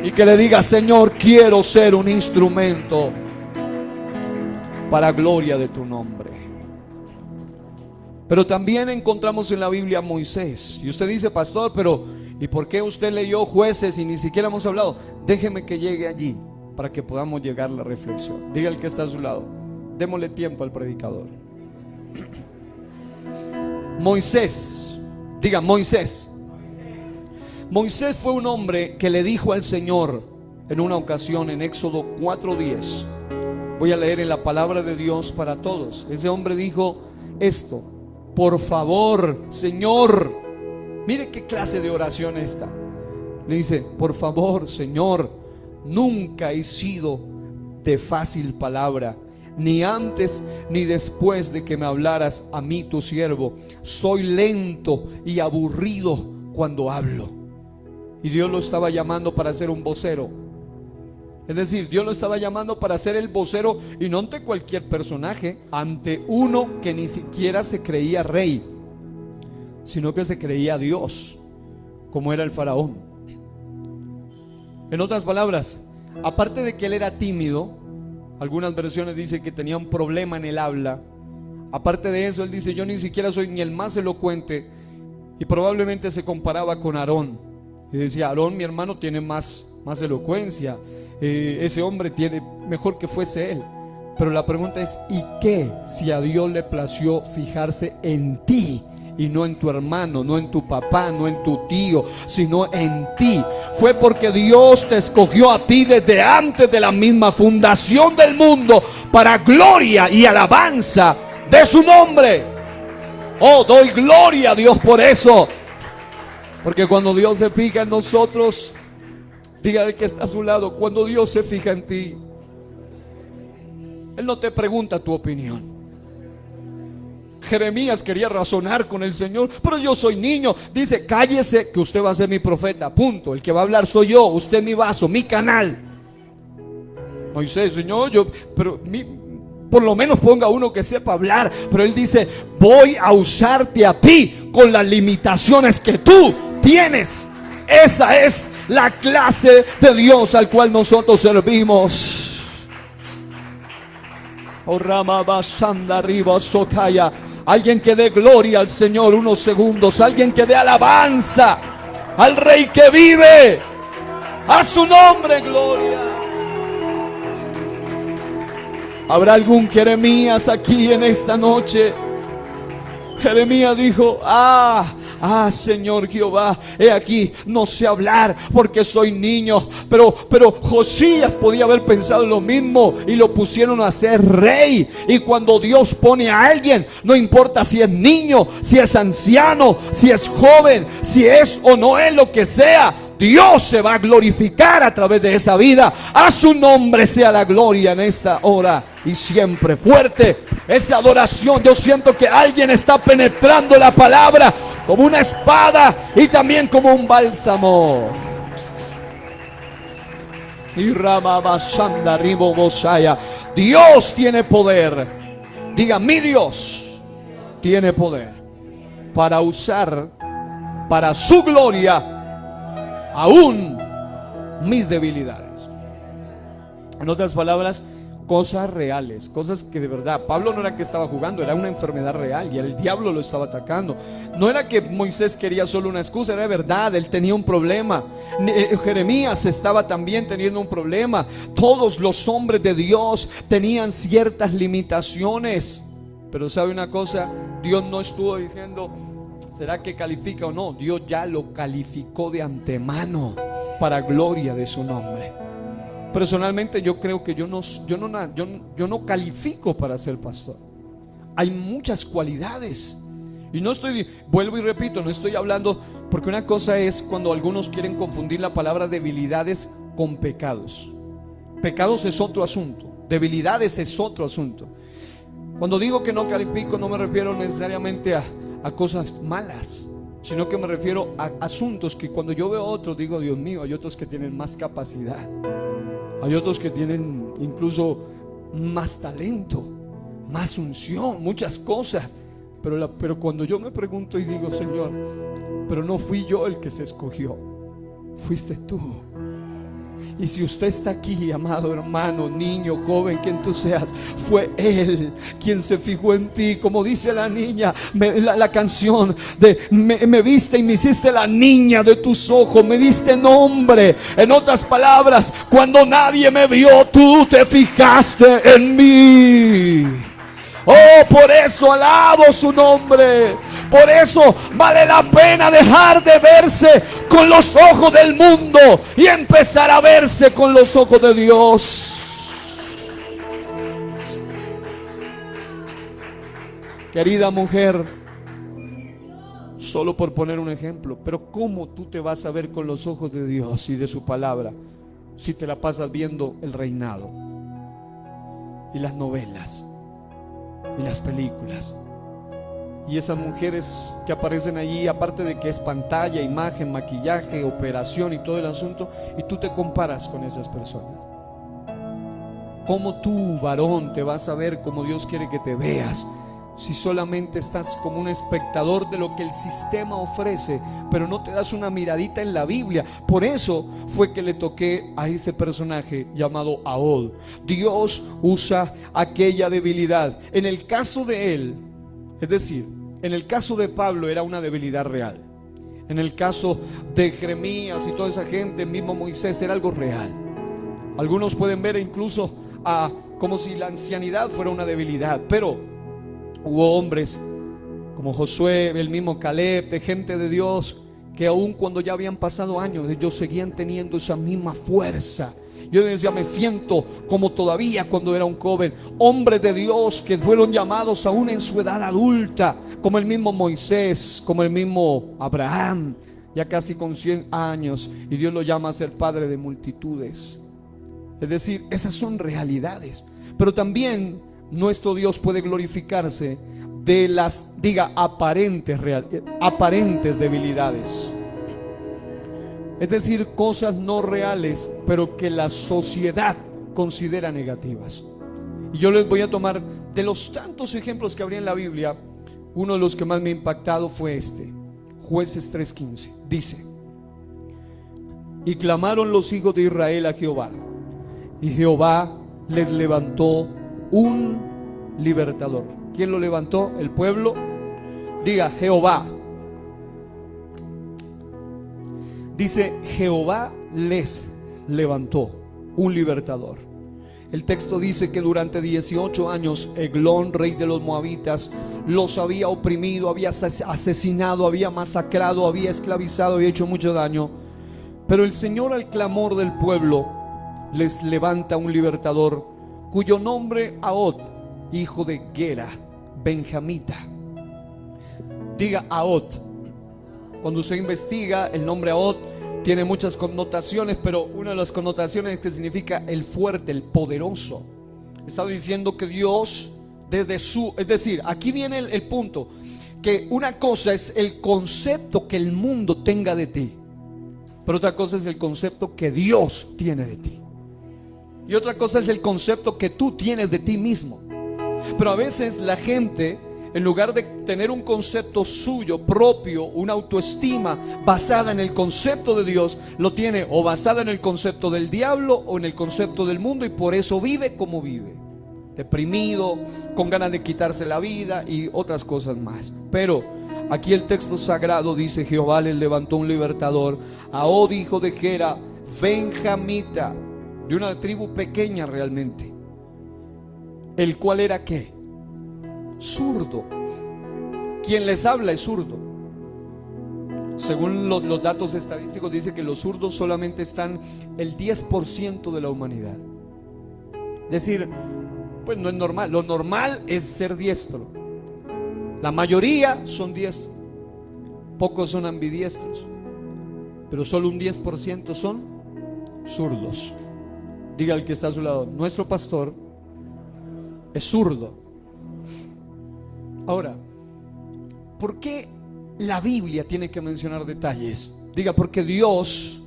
y que le diga: Señor, quiero ser un instrumento para gloria de tu nombre. Pero también encontramos en la Biblia a Moisés. Y usted dice: pastor, pero ¿y por qué usted leyó Jueces y ni siquiera hemos hablado? Déjeme que llegue allí para que podamos llegar a la reflexión. Diga el que está a su lado: démosle tiempo al predicador. Moisés, diga Moisés. Moisés fue un hombre que le dijo al Señor en una ocasión en Éxodo 4:10. Voy a leer en la palabra de Dios para todos. Ese hombre dijo esto: por favor, Señor. Mire qué clase de oración esta. Le dice: por favor, Señor, nunca he sido de fácil palabra, ni antes ni después de que me hablaras a mí tu siervo. Soy lento y aburrido cuando hablo. Y Dios lo estaba llamando para ser un vocero. Es decir, Dios lo estaba llamando para ser el vocero, y no ante cualquier personaje, ante uno que ni siquiera se creía rey, sino que se creía Dios, como era el faraón. En otras palabras, aparte de que él era tímido, algunas versiones dicen que tenía un problema en el habla. Aparte de eso, él dice: yo ni siquiera soy ni el más elocuente. Y probablemente se comparaba con Aarón y decía: Aarón, mi hermano, tiene más elocuencia, ese hombre tiene, mejor que fuese él. Pero la pregunta es: ¿y qué si a Dios le plació fijarse en ti y no en tu hermano, no en tu papá, no en tu tío, sino en ti? Fue porque Dios te escogió a ti desde antes de la misma fundación del mundo, para gloria y alabanza de su nombre. Oh, doy gloria a Dios por eso. Porque cuando Dios se fija en nosotros, dígale que está a su lado, cuando Dios se fija en ti, Él no te pregunta tu opinión. Jeremías quería razonar con el Señor: pero yo soy niño. Dice: cállese, que usted va a ser mi profeta, punto. El que va a hablar soy yo, usted mi vaso, mi canal. Moisés: Señor, por lo menos ponga uno que sepa hablar. Pero él dice: voy a usarte a ti con las limitaciones que tú tienes. Esa es la clase de Dios al cual nosotros servimos. Oh, Ramabasanda arriba, Sokaya. Alguien que dé gloria al Señor unos segundos. Alguien que dé alabanza al Rey que vive. A su nombre, gloria. ¿Habrá algún Jeremías aquí en esta noche? Jeremías dijo: Señor Jehová, he aquí, no sé hablar porque soy niño. Pero Josías podía haber pensado lo mismo y lo pusieron a ser rey. Y cuando Dios pone a alguien, no importa si es niño, si es anciano, si es joven, si es o no es lo que sea, Dios se va a glorificar a través de esa vida. A su nombre sea la gloria en esta hora y siempre. Fuerte esa adoración. Yo siento que alguien está penetrando la palabra como una espada y también como un bálsamo. Y Ramabasanda Ribo Bosaya. Dios tiene poder. Diga: mi Dios tiene poder para usar para su gloria aún mis debilidades. En otras palabras, cosas reales, cosas que de verdad. Pablo no era que estaba jugando, era una enfermedad real y el diablo lo estaba atacando. No era que Moisés quería solo una excusa, era verdad, él tenía un problema. Jeremías estaba también teniendo un problema. Todos los hombres de Dios tenían ciertas limitaciones. Pero ¿sabe una cosa? Dios no estuvo diciendo: ¿será que califica o no? Dios ya lo calificó de antemano para gloria de su nombre. Personalmente yo creo que yo no califico para ser pastor. Hay muchas cualidades. Y no estoy, vuelvo y repito, no estoy hablando, porque una cosa es cuando algunos quieren confundir la palabra debilidades con pecados. Pecados es otro asunto, debilidades es otro asunto. Cuando digo que no califico, no me refiero necesariamente a cosas malas, sino que me refiero a asuntos que cuando yo veo a otros digo: Dios mío, hay otros que tienen más capacidad, hay otros que tienen incluso más talento, más unción, muchas cosas. Pero cuando yo me pregunto y digo: Señor, pero no fui yo el que se escogió, fuiste tú. Y si usted está aquí, amado hermano, niño, joven, quien tú seas, fue Él quien se fijó en ti. Como dice la niña, la canción de me viste y me hiciste la niña de tus ojos, me diste nombre. En otras palabras, cuando nadie me vio, tú te fijaste en mí. Oh, por eso alabo su nombre. Por eso vale la pena dejar de verse con los ojos del mundo y empezar a verse con los ojos de Dios. Querida mujer, solo por poner un ejemplo, pero ¿cómo tú te vas a ver con los ojos de Dios y de su palabra si te la pasas viendo el reinado y las novelas y las películas? Y esas mujeres que aparecen allí, aparte de que es pantalla, imagen, maquillaje, operación y todo el asunto, y tú te comparas con esas personas. ¿Cómo tú, varón, te vas a ver como Dios quiere que te veas si solamente estás como un espectador de lo que el sistema ofrece, pero no te das una miradita en la Biblia? Por eso fue que le toqué a ese personaje llamado Ahod. Dios usa aquella debilidad. En el caso de él, es decir, en el caso de Pablo era una debilidad real. En el caso de Jeremías y toda esa gente, mismo Moisés, era algo real. Algunos pueden ver incluso como si la ancianidad fuera una debilidad, pero hubo hombres como Josué, el mismo Caleb, de gente de Dios, que aun cuando ya habían pasado años, ellos seguían teniendo esa misma fuerza. Yo decía, me siento como todavía cuando era un joven. Hombres de Dios que fueron llamados aún en su edad adulta, como el mismo Moisés, como el mismo Abraham, ya casi con 100 años, y Dios lo llama a ser padre de multitudes. Es decir, esas son realidades. Pero también nuestro Dios puede glorificarse de las, aparentes debilidades. Es decir, cosas no reales, pero que la sociedad considera negativas. Y yo les voy a tomar de los tantos ejemplos que habría en la Biblia. Uno de los que más me ha impactado fue este, Jueces 3:15. Dice: y clamaron los hijos de Israel a Jehová, y Jehová les levantó un libertador. ¿Quién lo levantó? El pueblo. Diga, Jehová. Dice, Jehová les levantó un libertador. El texto dice que durante 18 años Eglón, rey de los moabitas, los había oprimido, había asesinado, había masacrado, había esclavizado, había hecho mucho daño. Pero el Señor, al clamor del pueblo, les levanta un libertador, cuyo nombre Ahod, hijo de Gera, benjamita. Diga, Ahod. Cuando usted investiga, el nombre Ahod tiene muchas connotaciones, pero una de las connotaciones es que significa el fuerte, el poderoso. Está diciendo que Dios, es decir, aquí viene el punto, que una cosa es el concepto que el mundo tenga de ti, pero otra cosa es el concepto que Dios tiene de ti. Y otra cosa es el concepto que tú tienes de ti mismo. Pero a veces la gente, en lugar de tener un concepto suyo propio, una autoestima basada en el concepto de Dios, lo tiene o basada en el concepto del diablo o en el concepto del mundo, y por eso vive como vive, deprimido, con ganas de quitarse la vida y otras cosas más. Pero aquí el texto sagrado dice: Jehová les levantó un libertador, Ahod, hijo de Gera, benjamita, de una tribu pequeña realmente, el cual era ¿qué? Zurdo. Quien les habla es zurdo. Según los datos estadísticos, dice que los zurdos solamente están el 10% de la humanidad. Es decir, pues no es normal. Lo normal es ser diestro. La mayoría son diestros, pocos son ambidiestros, pero solo un 10% son zurdos. Diga al que está a su lado: nuestro pastor es zurdo. Ahora, ¿por qué la Biblia tiene que mencionar detalles? Diga, porque Dios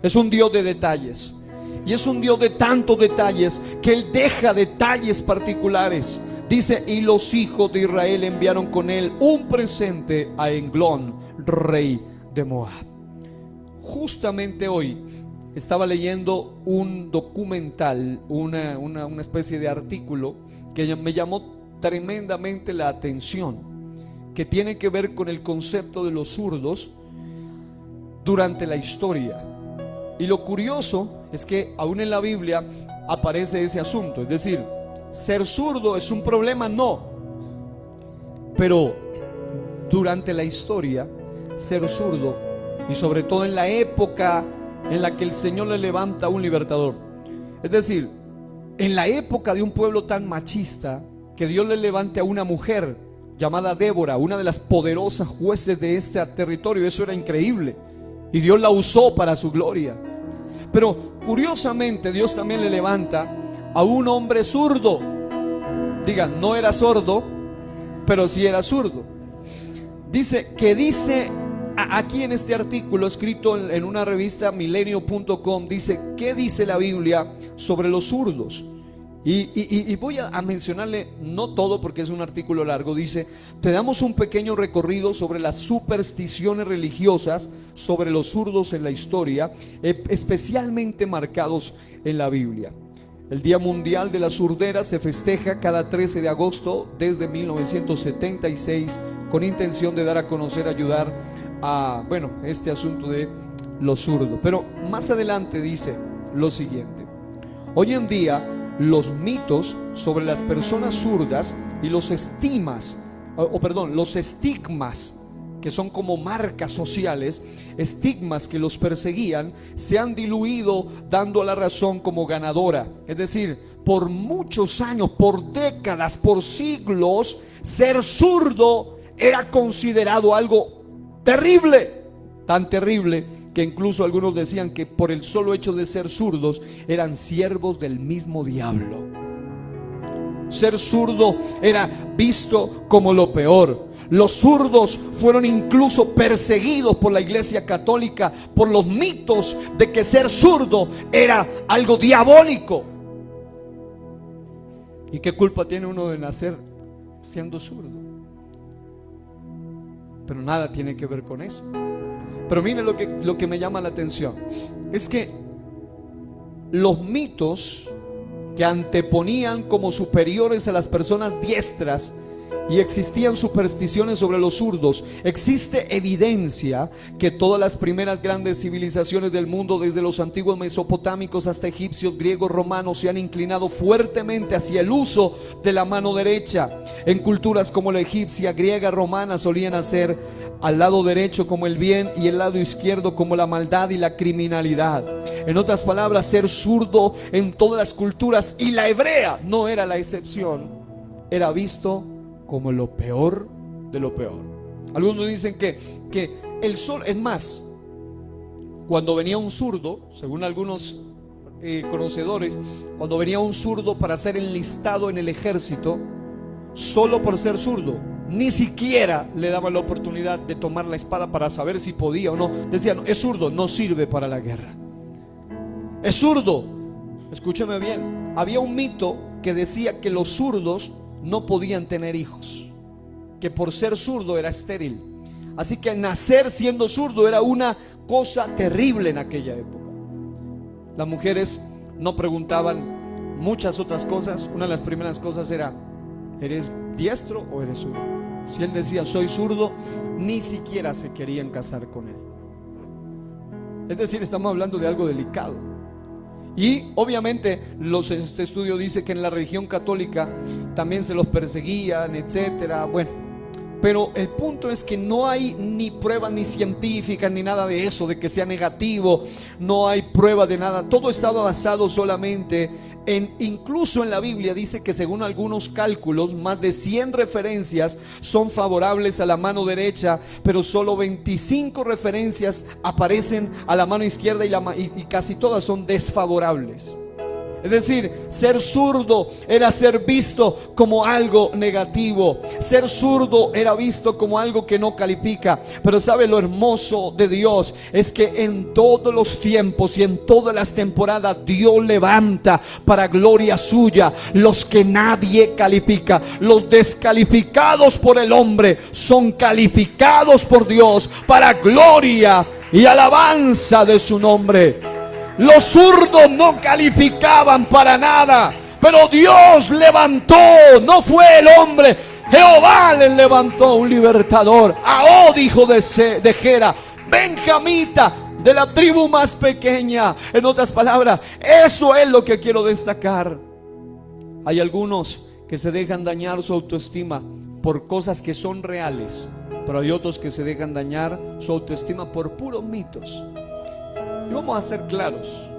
es un Dios de detalles. Y es un Dios de tantos detalles que Él deja detalles particulares. Dice: y los hijos de Israel enviaron con él un presente a Eglón, rey de Moab. Justamente hoy estaba leyendo un documental, una especie de artículo que me llamó tremendamente la atención, que tiene que ver con el concepto de los zurdos durante la historia. Y lo curioso es que aún en la Biblia aparece ese asunto. Es decir, ser zurdo es un problema, no, pero durante la historia, ser zurdo, y sobre todo en la época en la que el Señor le levanta un libertador, es decir, en la época de un pueblo tan machista, que Dios le levante a una mujer llamada Débora, una de las poderosas jueces de este territorio, eso era increíble, y Dios la usó para su gloria. Pero curiosamente Dios también le levanta a un hombre zurdo. Diga, no era sordo, pero sí era zurdo. Dice aquí en este artículo escrito en una revista milenio.com, dice: ¿qué dice la Biblia sobre los zurdos? Y voy a mencionarle, no todo porque es un artículo largo. Dice: te damos un pequeño recorrido sobre las supersticiones religiosas sobre los zurdos en la historia, especialmente marcados en la Biblia. El Día Mundial de la Surdera se festeja cada 13 de agosto desde 1976 con intención de dar a conocer, ayudar a, este asunto de los zurdos. Pero más adelante dice lo siguiente: hoy en día los mitos sobre las personas zurdas y los estigmas, que son como marcas sociales, estigmas que los perseguían, se han diluido, dando a la razón como ganadora. Es decir, por muchos años, por décadas, por siglos, ser zurdo era considerado algo terrible, tan terrible que incluso algunos decían que por el solo hecho de ser zurdos eran siervos del mismo diablo. Ser zurdo era visto como lo peor. Los zurdos fueron incluso perseguidos por la Iglesia Católica por los mitos de que ser zurdo era algo diabólico. ¿Y qué culpa tiene uno de nacer siendo zurdo? Pero nada tiene que ver con eso. Pero mire lo que me llama la atención es que los mitos que anteponían como superiores a las personas diestras y existían supersticiones sobre los zurdos, existe evidencia que todas las primeras grandes civilizaciones del mundo, desde los antiguos mesopotámicos hasta egipcios, griegos, romanos, se han inclinado fuertemente hacia el uso de la mano derecha. En culturas como la egipcia, griega, romana, solían hacer al lado derecho como el bien y el lado izquierdo como la maldad y la criminalidad. En otras palabras, ser zurdo en todas las culturas, y la hebrea no era la excepción, era visto como lo peor de lo peor. Algunos dicen que el sol, es más, cuando venía un zurdo, según algunos conocedores, cuando venía un zurdo para ser enlistado en el ejército, solo por ser zurdo, ni siquiera le daban la oportunidad de tomar la espada para saber si podía o no. Decían: es zurdo, no sirve para la guerra. Es zurdo. Escúchame bien, había un mito que decía que los zurdos no podían tener hijos, que por ser zurdo era estéril. Así que nacer siendo zurdo era una cosa terrible en aquella época. Las mujeres no preguntaban muchas otras cosas. Una de las primeras cosas era: ¿eres diestro o eres zurdo? Si él decía: soy zurdo, ni siquiera se querían casar con él. Es decir, estamos hablando de algo delicado. Y obviamente este estudio dice que en la religión católica también se los perseguían, etcétera. Bueno, pero el punto es que no hay ni prueba ni científica ni nada de eso, de que sea negativo. No hay prueba de nada. Todo está basado solamente incluso en la Biblia dice que según algunos cálculos, más de 100 referencias son favorables a la mano derecha, pero solo 25 referencias aparecen a la mano izquierda y casi todas son desfavorables. Es decir, ser zurdo era ser visto como algo negativo. Ser zurdo era visto como algo que no califica. Pero ¿sabe lo hermoso de Dios? Es que en todos los tiempos y en todas las temporadas Dios levanta para gloria suya los que nadie califica. Los descalificados por el hombre son calificados por Dios para gloria y alabanza de su nombre. Los zurdos no calificaban para nada, pero Dios levantó, no fue el hombre, Jehová le levantó un libertador, a Og, hijo de Gera, benjamita, de la tribu más pequeña. En otras palabras, eso es lo que quiero destacar. Hay algunos que se dejan dañar su autoestima por cosas que son reales, pero hay otros que se dejan dañar su autoestima por puros mitos. Y vamos a ser claros.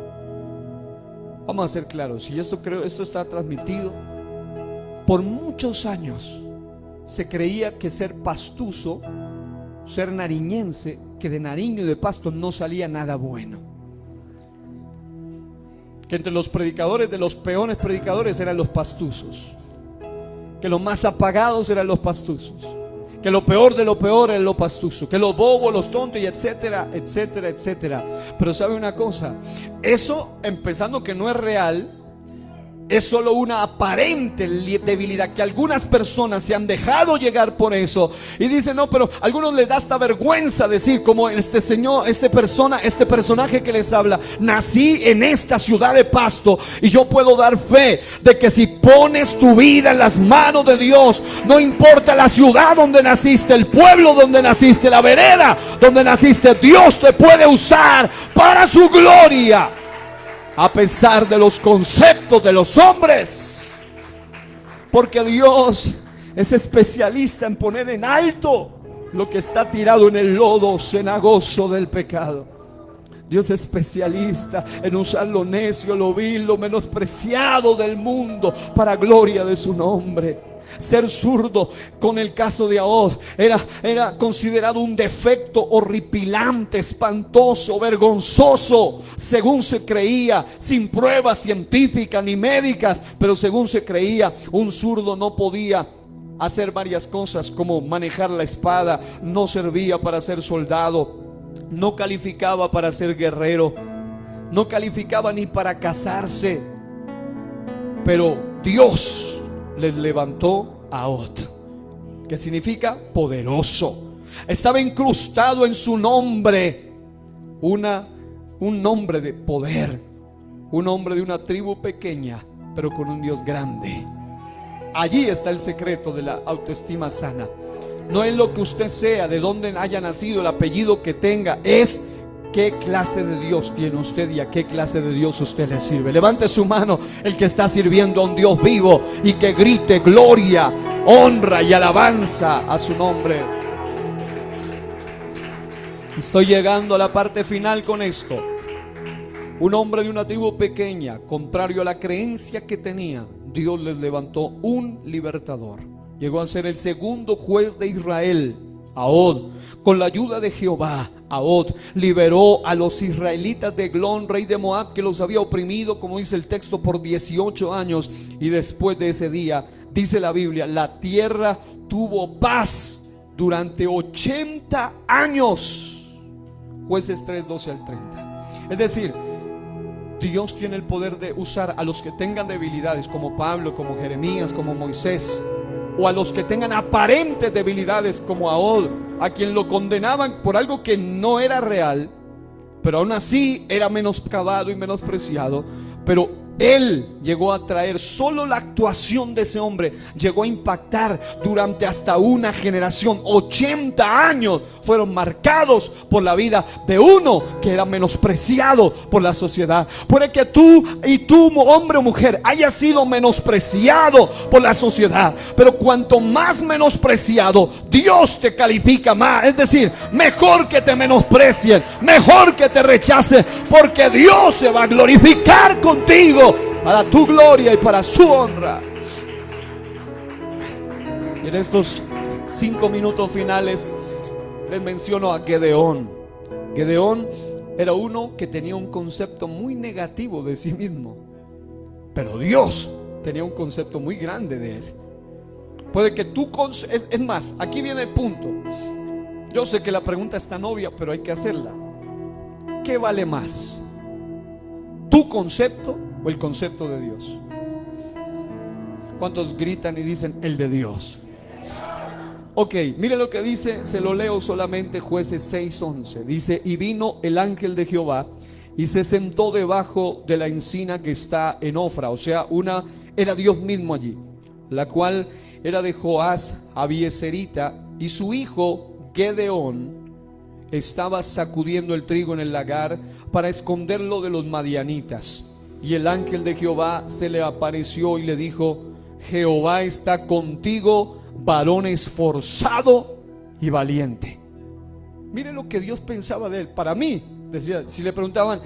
Vamos a ser claros. Y esto está transmitido. Por muchos años se creía que ser pastuso, ser nariñense, que de Nariño y de Pasto no salía nada bueno. Que entre los predicadores, de los peores predicadores, eran los pastusos. Que los más apagados eran los pastusos. Que lo peor de lo peor es lo pastuso, que los bobos, los tontos, y etcétera, etcétera, etcétera. Pero sabe una cosa, eso, empezando que no es real, es solo una aparente debilidad, que algunas personas se han dejado llegar por eso y dicen, no, pero a algunos les da hasta vergüenza decir, como este señor, este personaje que les habla: nací en esta ciudad de Pasto y yo puedo dar fe de que si pones tu vida en las manos de Dios, no importa la ciudad donde naciste, el pueblo donde naciste, la vereda donde naciste, Dios te puede usar para su gloria, a pesar de los conceptos de los hombres, porque Dios es especialista en poner en alto lo que está tirado en el lodo cenagoso del pecado. Dios es especialista en usar lo necio, lo vil, lo menospreciado del mundo para gloria de su nombre. Ser zurdo, con el caso de Ahod, era considerado un defecto horripilante, espantoso, vergonzoso, según se creía, sin pruebas científicas ni médicas, pero según se creía, un zurdo no podía hacer varias cosas, como manejar la espada, no servía para ser soldado, no calificaba para ser guerrero, no calificaba ni para casarse. Pero Dios les levantó a Ahod, que significa poderoso. Estaba incrustado en su nombre un nombre de poder, un hombre de una tribu pequeña, pero con un Dios grande. Allí está el secreto de la autoestima sana. No es lo que usted sea, de dónde haya nacido, el apellido que tenga, es qué clase de Dios tiene usted y a qué clase de Dios usted le sirve. Levante su mano el que está sirviendo a un Dios vivo y que grite gloria, honra y alabanza a su nombre. Estoy llegando a la parte final con esto. Un hombre de una tribu pequeña, contrario a la creencia que tenía, Dios les levantó un libertador. Llegó a ser el segundo juez de Israel, Ahod. Con la ayuda de Jehová, Ahod liberó a los israelitas de Eglón, rey de Moab, que los había oprimido, como dice el texto, por 18 años. Y después de ese día, dice la Biblia, la tierra tuvo paz durante 80 años. Jueces 3, 12 al 30. Es decir, Dios tiene el poder de usar a los que tengan debilidades, como Pablo, como Jeremías, como Moisés, o a los que tengan aparentes debilidades, como Ahod, a quien lo condenaban por algo que no era real, pero aún así era menoscabado y menospreciado. Pero él llegó a traer, solo la actuación de ese hombre llegó a impactar durante hasta una generación. 80 años fueron marcados por la vida de uno que era menospreciado por la sociedad. Puede que tú, hombre o mujer, hayas sido menospreciado por la sociedad, pero cuanto más menospreciado, Dios te califica más. Es decir, mejor que te menosprecien, mejor que te rechacen, porque Dios se va a glorificar contigo para tu gloria y para su honra. Y en estos 5 minutos finales les menciono a Gedeón. Gedeón era uno que tenía un concepto muy negativo de sí mismo, pero Dios tenía un concepto muy grande de él. Puede que tú, es más, aquí viene el punto. Yo sé que la pregunta es tan obvia, pero hay que hacerla. ¿Qué vale más? ¿Tu concepto o el concepto de Dios? ¿Cuántos gritan y dicen el de Dios? Ok, mire lo que dice, se lo leo solamente, Jueces 6:11. Dice: y vino el ángel de Jehová y se sentó debajo de la encina que está en Ofra. O sea, era Dios mismo allí, la cual era de Joás Abieserita, y su hijo Gedeón estaba sacudiendo el trigo en el lagar para esconderlo de los madianitas. Y el ángel de Jehová se le apareció y le dijo: Jehová está contigo, varón esforzado y valiente. Mire lo que Dios pensaba de él. Para mí, decía, si le preguntaban: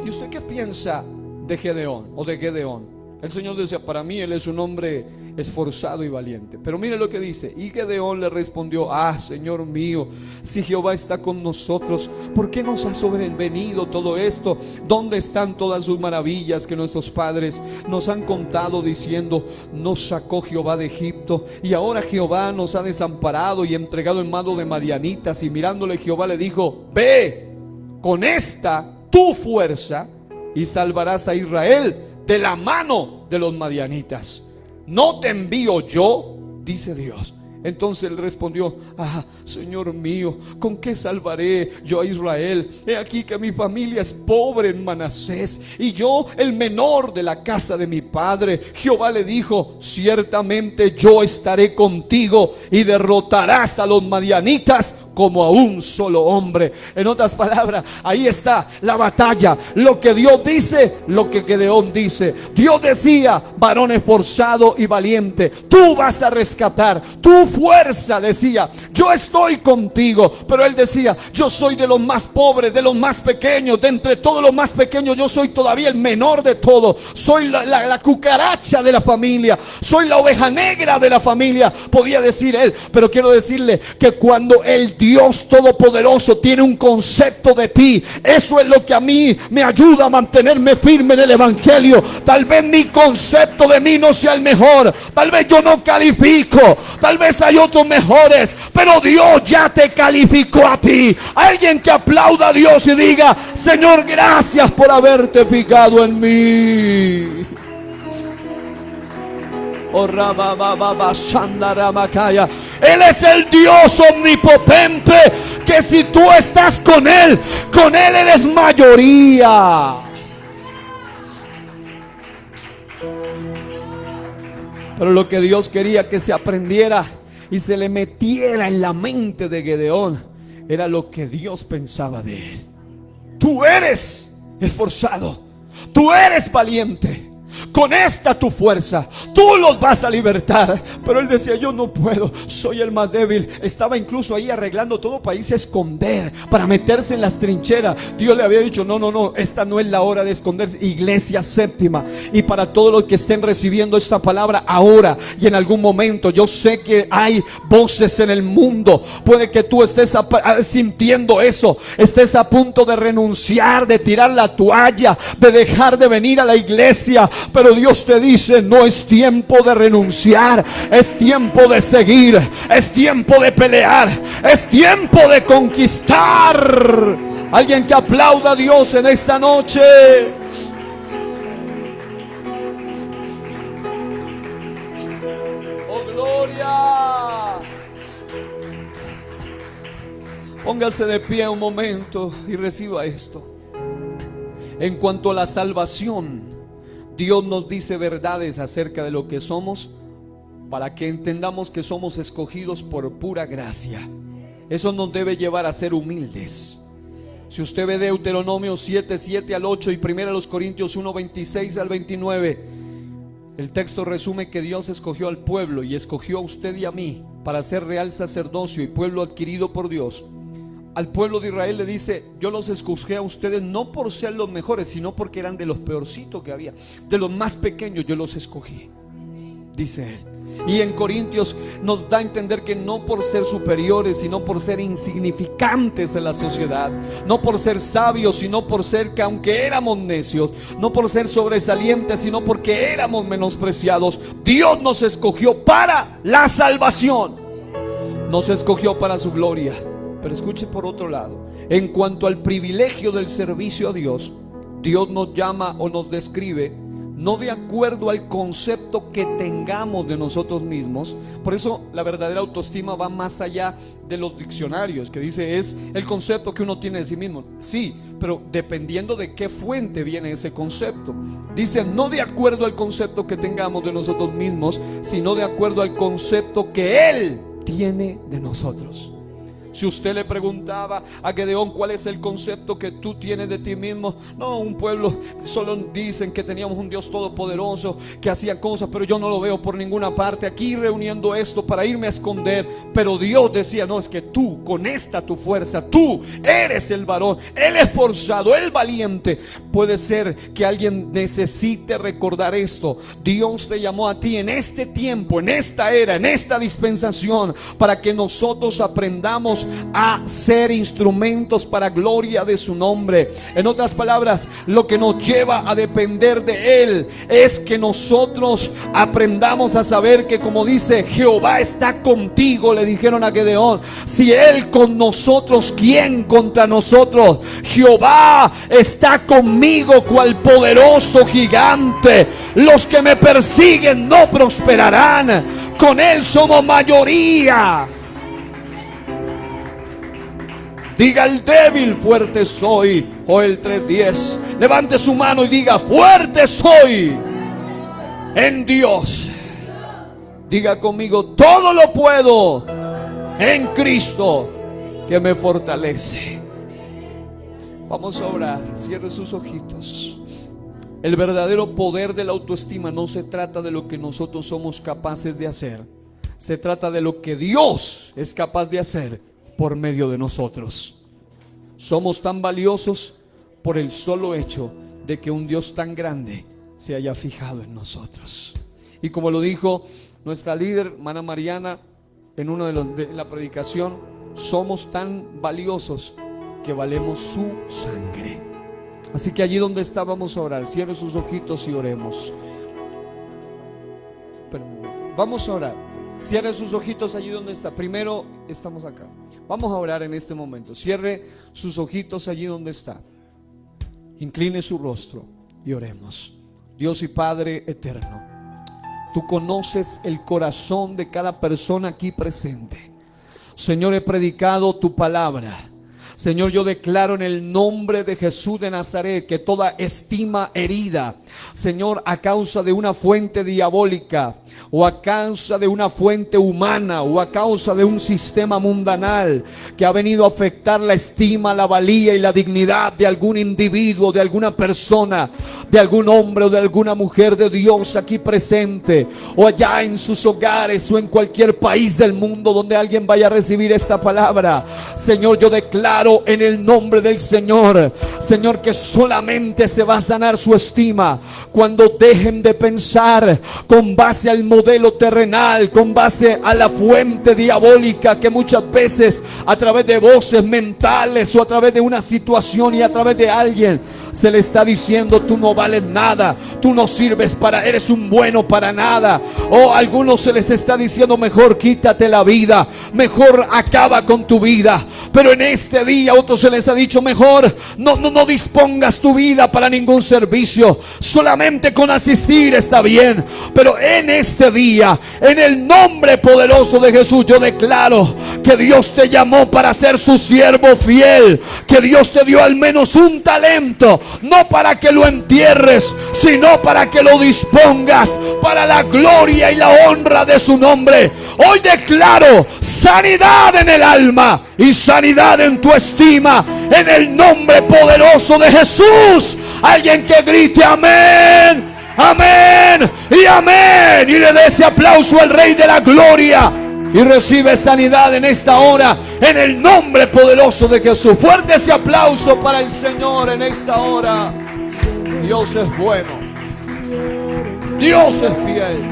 ¿y usted qué piensa de Gedeón o de Gedeón? El Señor decía: para mí él es un hombre esforzado y valiente. Pero mire lo que dice: y Gedeón le respondió: Señor mío, si Jehová está con nosotros, ¿por qué nos ha sobrevenido todo esto? ¿Dónde están todas sus maravillas que nuestros padres nos han contado, diciendo: nos sacó Jehová de Egipto, y ahora Jehová nos ha desamparado y entregado en mano de madianitas? Y mirándole, Jehová le dijo: ve con esta tu fuerza y salvarás a Israel de la mano de los madianitas. ¿No te envío yo?, dice Dios. Entonces él respondió: Señor mío, ¿con qué salvaré yo a Israel? He aquí que mi familia es pobre en Manasés, y yo el menor de la casa de mi padre. Jehová le dijo: ciertamente yo estaré contigo y derrotarás a los madianitas como a un solo hombre. En otras palabras, ahí está la batalla. Lo que Dios dice, lo que Gedeón dice. Dios decía: varón esforzado y valiente, tú vas a rescatar. Tu fuerza, decía, yo estoy contigo. Pero él decía: yo soy de los más pobres, de los más pequeños. De entre todos los más pequeños, yo soy todavía el menor de todos. Soy la cucaracha de la familia. Soy la oveja negra de la familia, podía decir él. Pero quiero decirle que cuando el Dios Todopoderoso tiene un concepto de ti, eso es lo que a mí me ayuda a mantenerme firme en el Evangelio. Tal vez mi concepto de mí no sea el mejor, tal vez yo no califico, tal vez hay otros mejores, pero Dios ya te calificó a ti. Alguien que aplauda a Dios y diga: Señor, gracias por haberte fijado en mí. Él es el Dios omnipotente, que si tú estás con Él eres mayoría. Pero lo que Dios quería que se aprendiera y se le metiera en la mente de Gedeón era lo que Dios pensaba de él. Tú eres esforzado, tú eres valiente. Con esta tu fuerza, tú los vas a libertar. Pero él decía: yo no puedo, soy el más débil. Estaba incluso ahí arreglando todo para irse a esconder, para meterse en las trincheras. Dios le había dicho: no, esta no es la hora de esconderse. Iglesia Séptima, y para todos los que estén recibiendo esta palabra ahora y en algún momento, yo sé que hay voces en el mundo. Puede que tú estés sintiendo eso, estés a punto de renunciar, de tirar la toalla, de dejar de venir a la iglesia. Pero Dios te dice: no es tiempo de renunciar, es tiempo de seguir, es tiempo de pelear, es tiempo de conquistar. Alguien que aplauda a Dios en esta noche. Oh, gloria. Póngase de pie un momento y reciba esto. En cuanto a la salvación, Dios nos dice verdades acerca de lo que somos, para que entendamos que somos escogidos por pura gracia. Eso nos debe llevar a ser humildes. Si usted ve Deuteronomio 7 al 8 y 1 Corintios 1, 26 al 29, el texto resume que Dios escogió al pueblo y escogió a usted y a mí para ser real sacerdocio y pueblo adquirido por Dios. Al pueblo de Israel le dice: yo los escogí a ustedes no por ser los mejores, sino porque eran de los peorcitos que había, de los más pequeños yo los escogí, dice él. Y en Corintios nos da a entender que no por ser superiores, sino por ser insignificantes en la sociedad, no por ser sabios, sino por ser que aunque éramos necios, no por ser sobresalientes, sino porque éramos menospreciados, Dios nos escogió para la salvación, nos escogió para su gloria. Pero escuche por otro lado, en cuanto al privilegio del servicio a Dios, Dios nos llama o nos describe no de acuerdo al concepto que tengamos de nosotros mismos. Por eso la verdadera autoestima va más allá de los diccionarios, que dice es el concepto que uno tiene de sí mismo. Sí, pero dependiendo de qué fuente viene ese concepto. Dice no de acuerdo al concepto que tengamos de nosotros mismos, sino de acuerdo al concepto que Él tiene de nosotros. Si usted le preguntaba a Gedeón: ¿cuál es el concepto que tú tienes de ti mismo? No, un pueblo solo dicen que teníamos un Dios todopoderoso, que hacía cosas, pero yo no lo veo por ninguna parte, aquí reuniendo esto para irme a esconder. Pero Dios decía: no, es que tú, con esta tu fuerza, tú eres el varón, el esforzado, el valiente. Puede ser que alguien necesite recordar esto. Dios te llamó a ti en este tiempo, en esta era, en esta dispensación, para que nosotros aprendamos llamados a ser instrumentos para gloria de su nombre. En otras palabras, lo que nos lleva a depender de Él es que nosotros aprendamos a saber que, como dice, Jehová está contigo, le dijeron a Gedeón. Si Él con nosotros, ¿quién contra nosotros? Jehová está conmigo cual poderoso gigante. Los que me persiguen no prosperarán. Con Él somos mayoría. Diga el débil, fuerte soy. Joel 3:10. Levante su mano y diga, fuerte soy en Dios. Diga conmigo, todo lo puedo en Cristo que me fortalece. Vamos a orar. Cierre sus ojitos. El verdadero poder de la autoestima no se trata de lo que nosotros somos capaces de hacer. Se trata de lo que Dios es capaz de hacer por medio de nosotros. Somos tan valiosos por el solo hecho de que un Dios tan grande se haya fijado en nosotros. Y como lo dijo nuestra líder, hermana Mariana, en uno de la predicación, somos tan valiosos que valemos su sangre. Así que allí donde está vamos a orar. Cierre sus ojitos y oremos. Vamos a orar. Cierre sus ojitos allí donde está. Primero estamos acá. Vamos a orar en este momento. Cierre sus ojitos allí donde está. Incline su rostro y oremos. Dios y Padre eterno, tú conoces el corazón de cada persona aquí presente. Señor, he predicado tu palabra. Señor, yo declaro en el nombre de Jesús de Nazaret que toda estima herida, Señor, a causa de una fuente diabólica, o a causa de una fuente humana, o a causa de un sistema mundanal que ha venido a afectar la estima, la valía y la dignidad de algún individuo, de alguna persona, de algún hombre o de alguna mujer de Dios aquí presente, o allá en sus hogares o en cualquier país del mundo donde alguien vaya a recibir esta palabra. Señor, yo declaro en el nombre del Señor, Señor, que solamente se va a sanar su estima cuando dejen de pensar con base al modelo terrenal, con base a la fuente diabólica que muchas veces a través de voces mentales o a través de una situación y a través de alguien se le está diciendo: tú no vales nada, tú no sirves para, eres un bueno para nada. O a algunos se les está diciendo: mejor quítate la vida, mejor acaba con tu vida. Pero en este día a otros se les ha dicho: mejor no dispongas tu vida para ningún servicio, solamente con asistir está bien. Pero en este día, en el nombre poderoso de Jesús, yo declaro que Dios te llamó para ser su siervo fiel, que Dios te dio al menos un talento, no para que lo entierres, sino para que lo dispongas para la gloria y la honra de su nombre. Hoy declaro sanidad en el alma y sanidad en tu estima, en el nombre poderoso de Jesús. Alguien que grite amén, amén y amén, y le dé ese aplauso al Rey de la Gloria y recibe sanidad en esta hora, en el nombre poderoso de Jesús. Fuerte ese aplauso para el Señor en esta hora. Dios es bueno, Dios es fiel,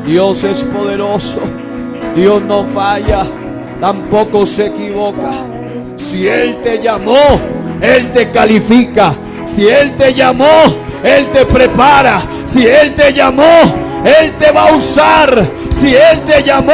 Dios es poderoso, Dios no falla, tampoco se equivoca. Si Él te llamó, Él te califica. Si Él te llamó, Él te prepara. Si Él te llamó, Él te va a usar. Si Él te llamó,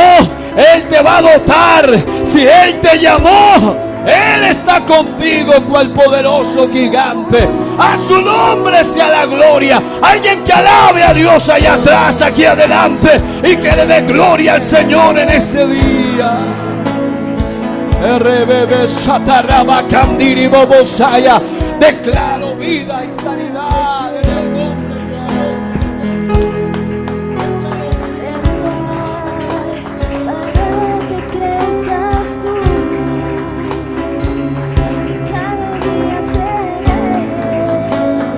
Él te va a dotar. Si Él te llamó, Él está contigo cual poderoso gigante. A su nombre sea la gloria. Alguien que alabe a Dios allá atrás, aquí adelante, y que le dé gloria al Señor en este día. Declaro vida y sanidad en el nombre de para que crezcas tú, y cada día seré más como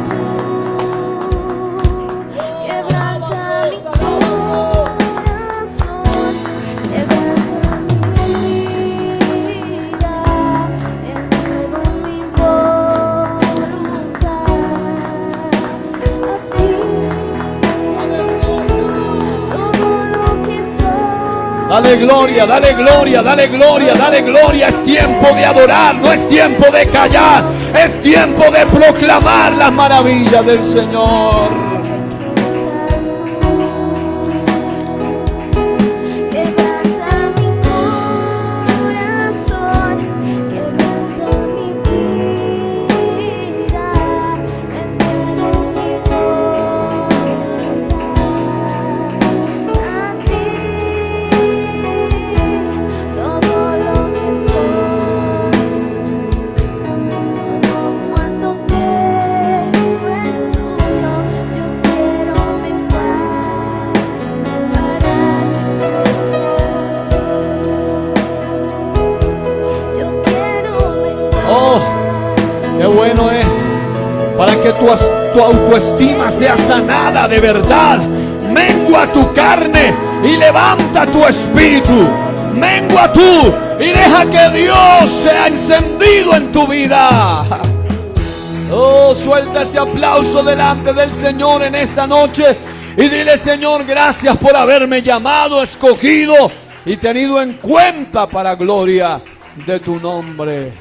tú. Quebranta mi corazón, quebranta mi vida, en nuevo mi voz. Dale gloria, dale gloria, dale gloria, dale gloria. Es tiempo de adorar, no es tiempo de callar. Es tiempo de proclamar las maravillas del Señor. Quebranta mi corazón, quebranta mi vida, entrego mi voluntad a ti, todo lo que soy, todo cuanto tengo es tuyo. Yo quiero menguar para yo quiero menguar. Oh, qué bueno es para que tu autoestima sea sanada de verdad. Mengua tu carne y levanta tu espíritu. Mengua tú y deja que Dios sea encendido en tu vida. Oh, suelta ese aplauso delante del Señor en esta noche y dile: Señor, gracias por haberme llamado, escogido y tenido en cuenta para gloria de tu nombre.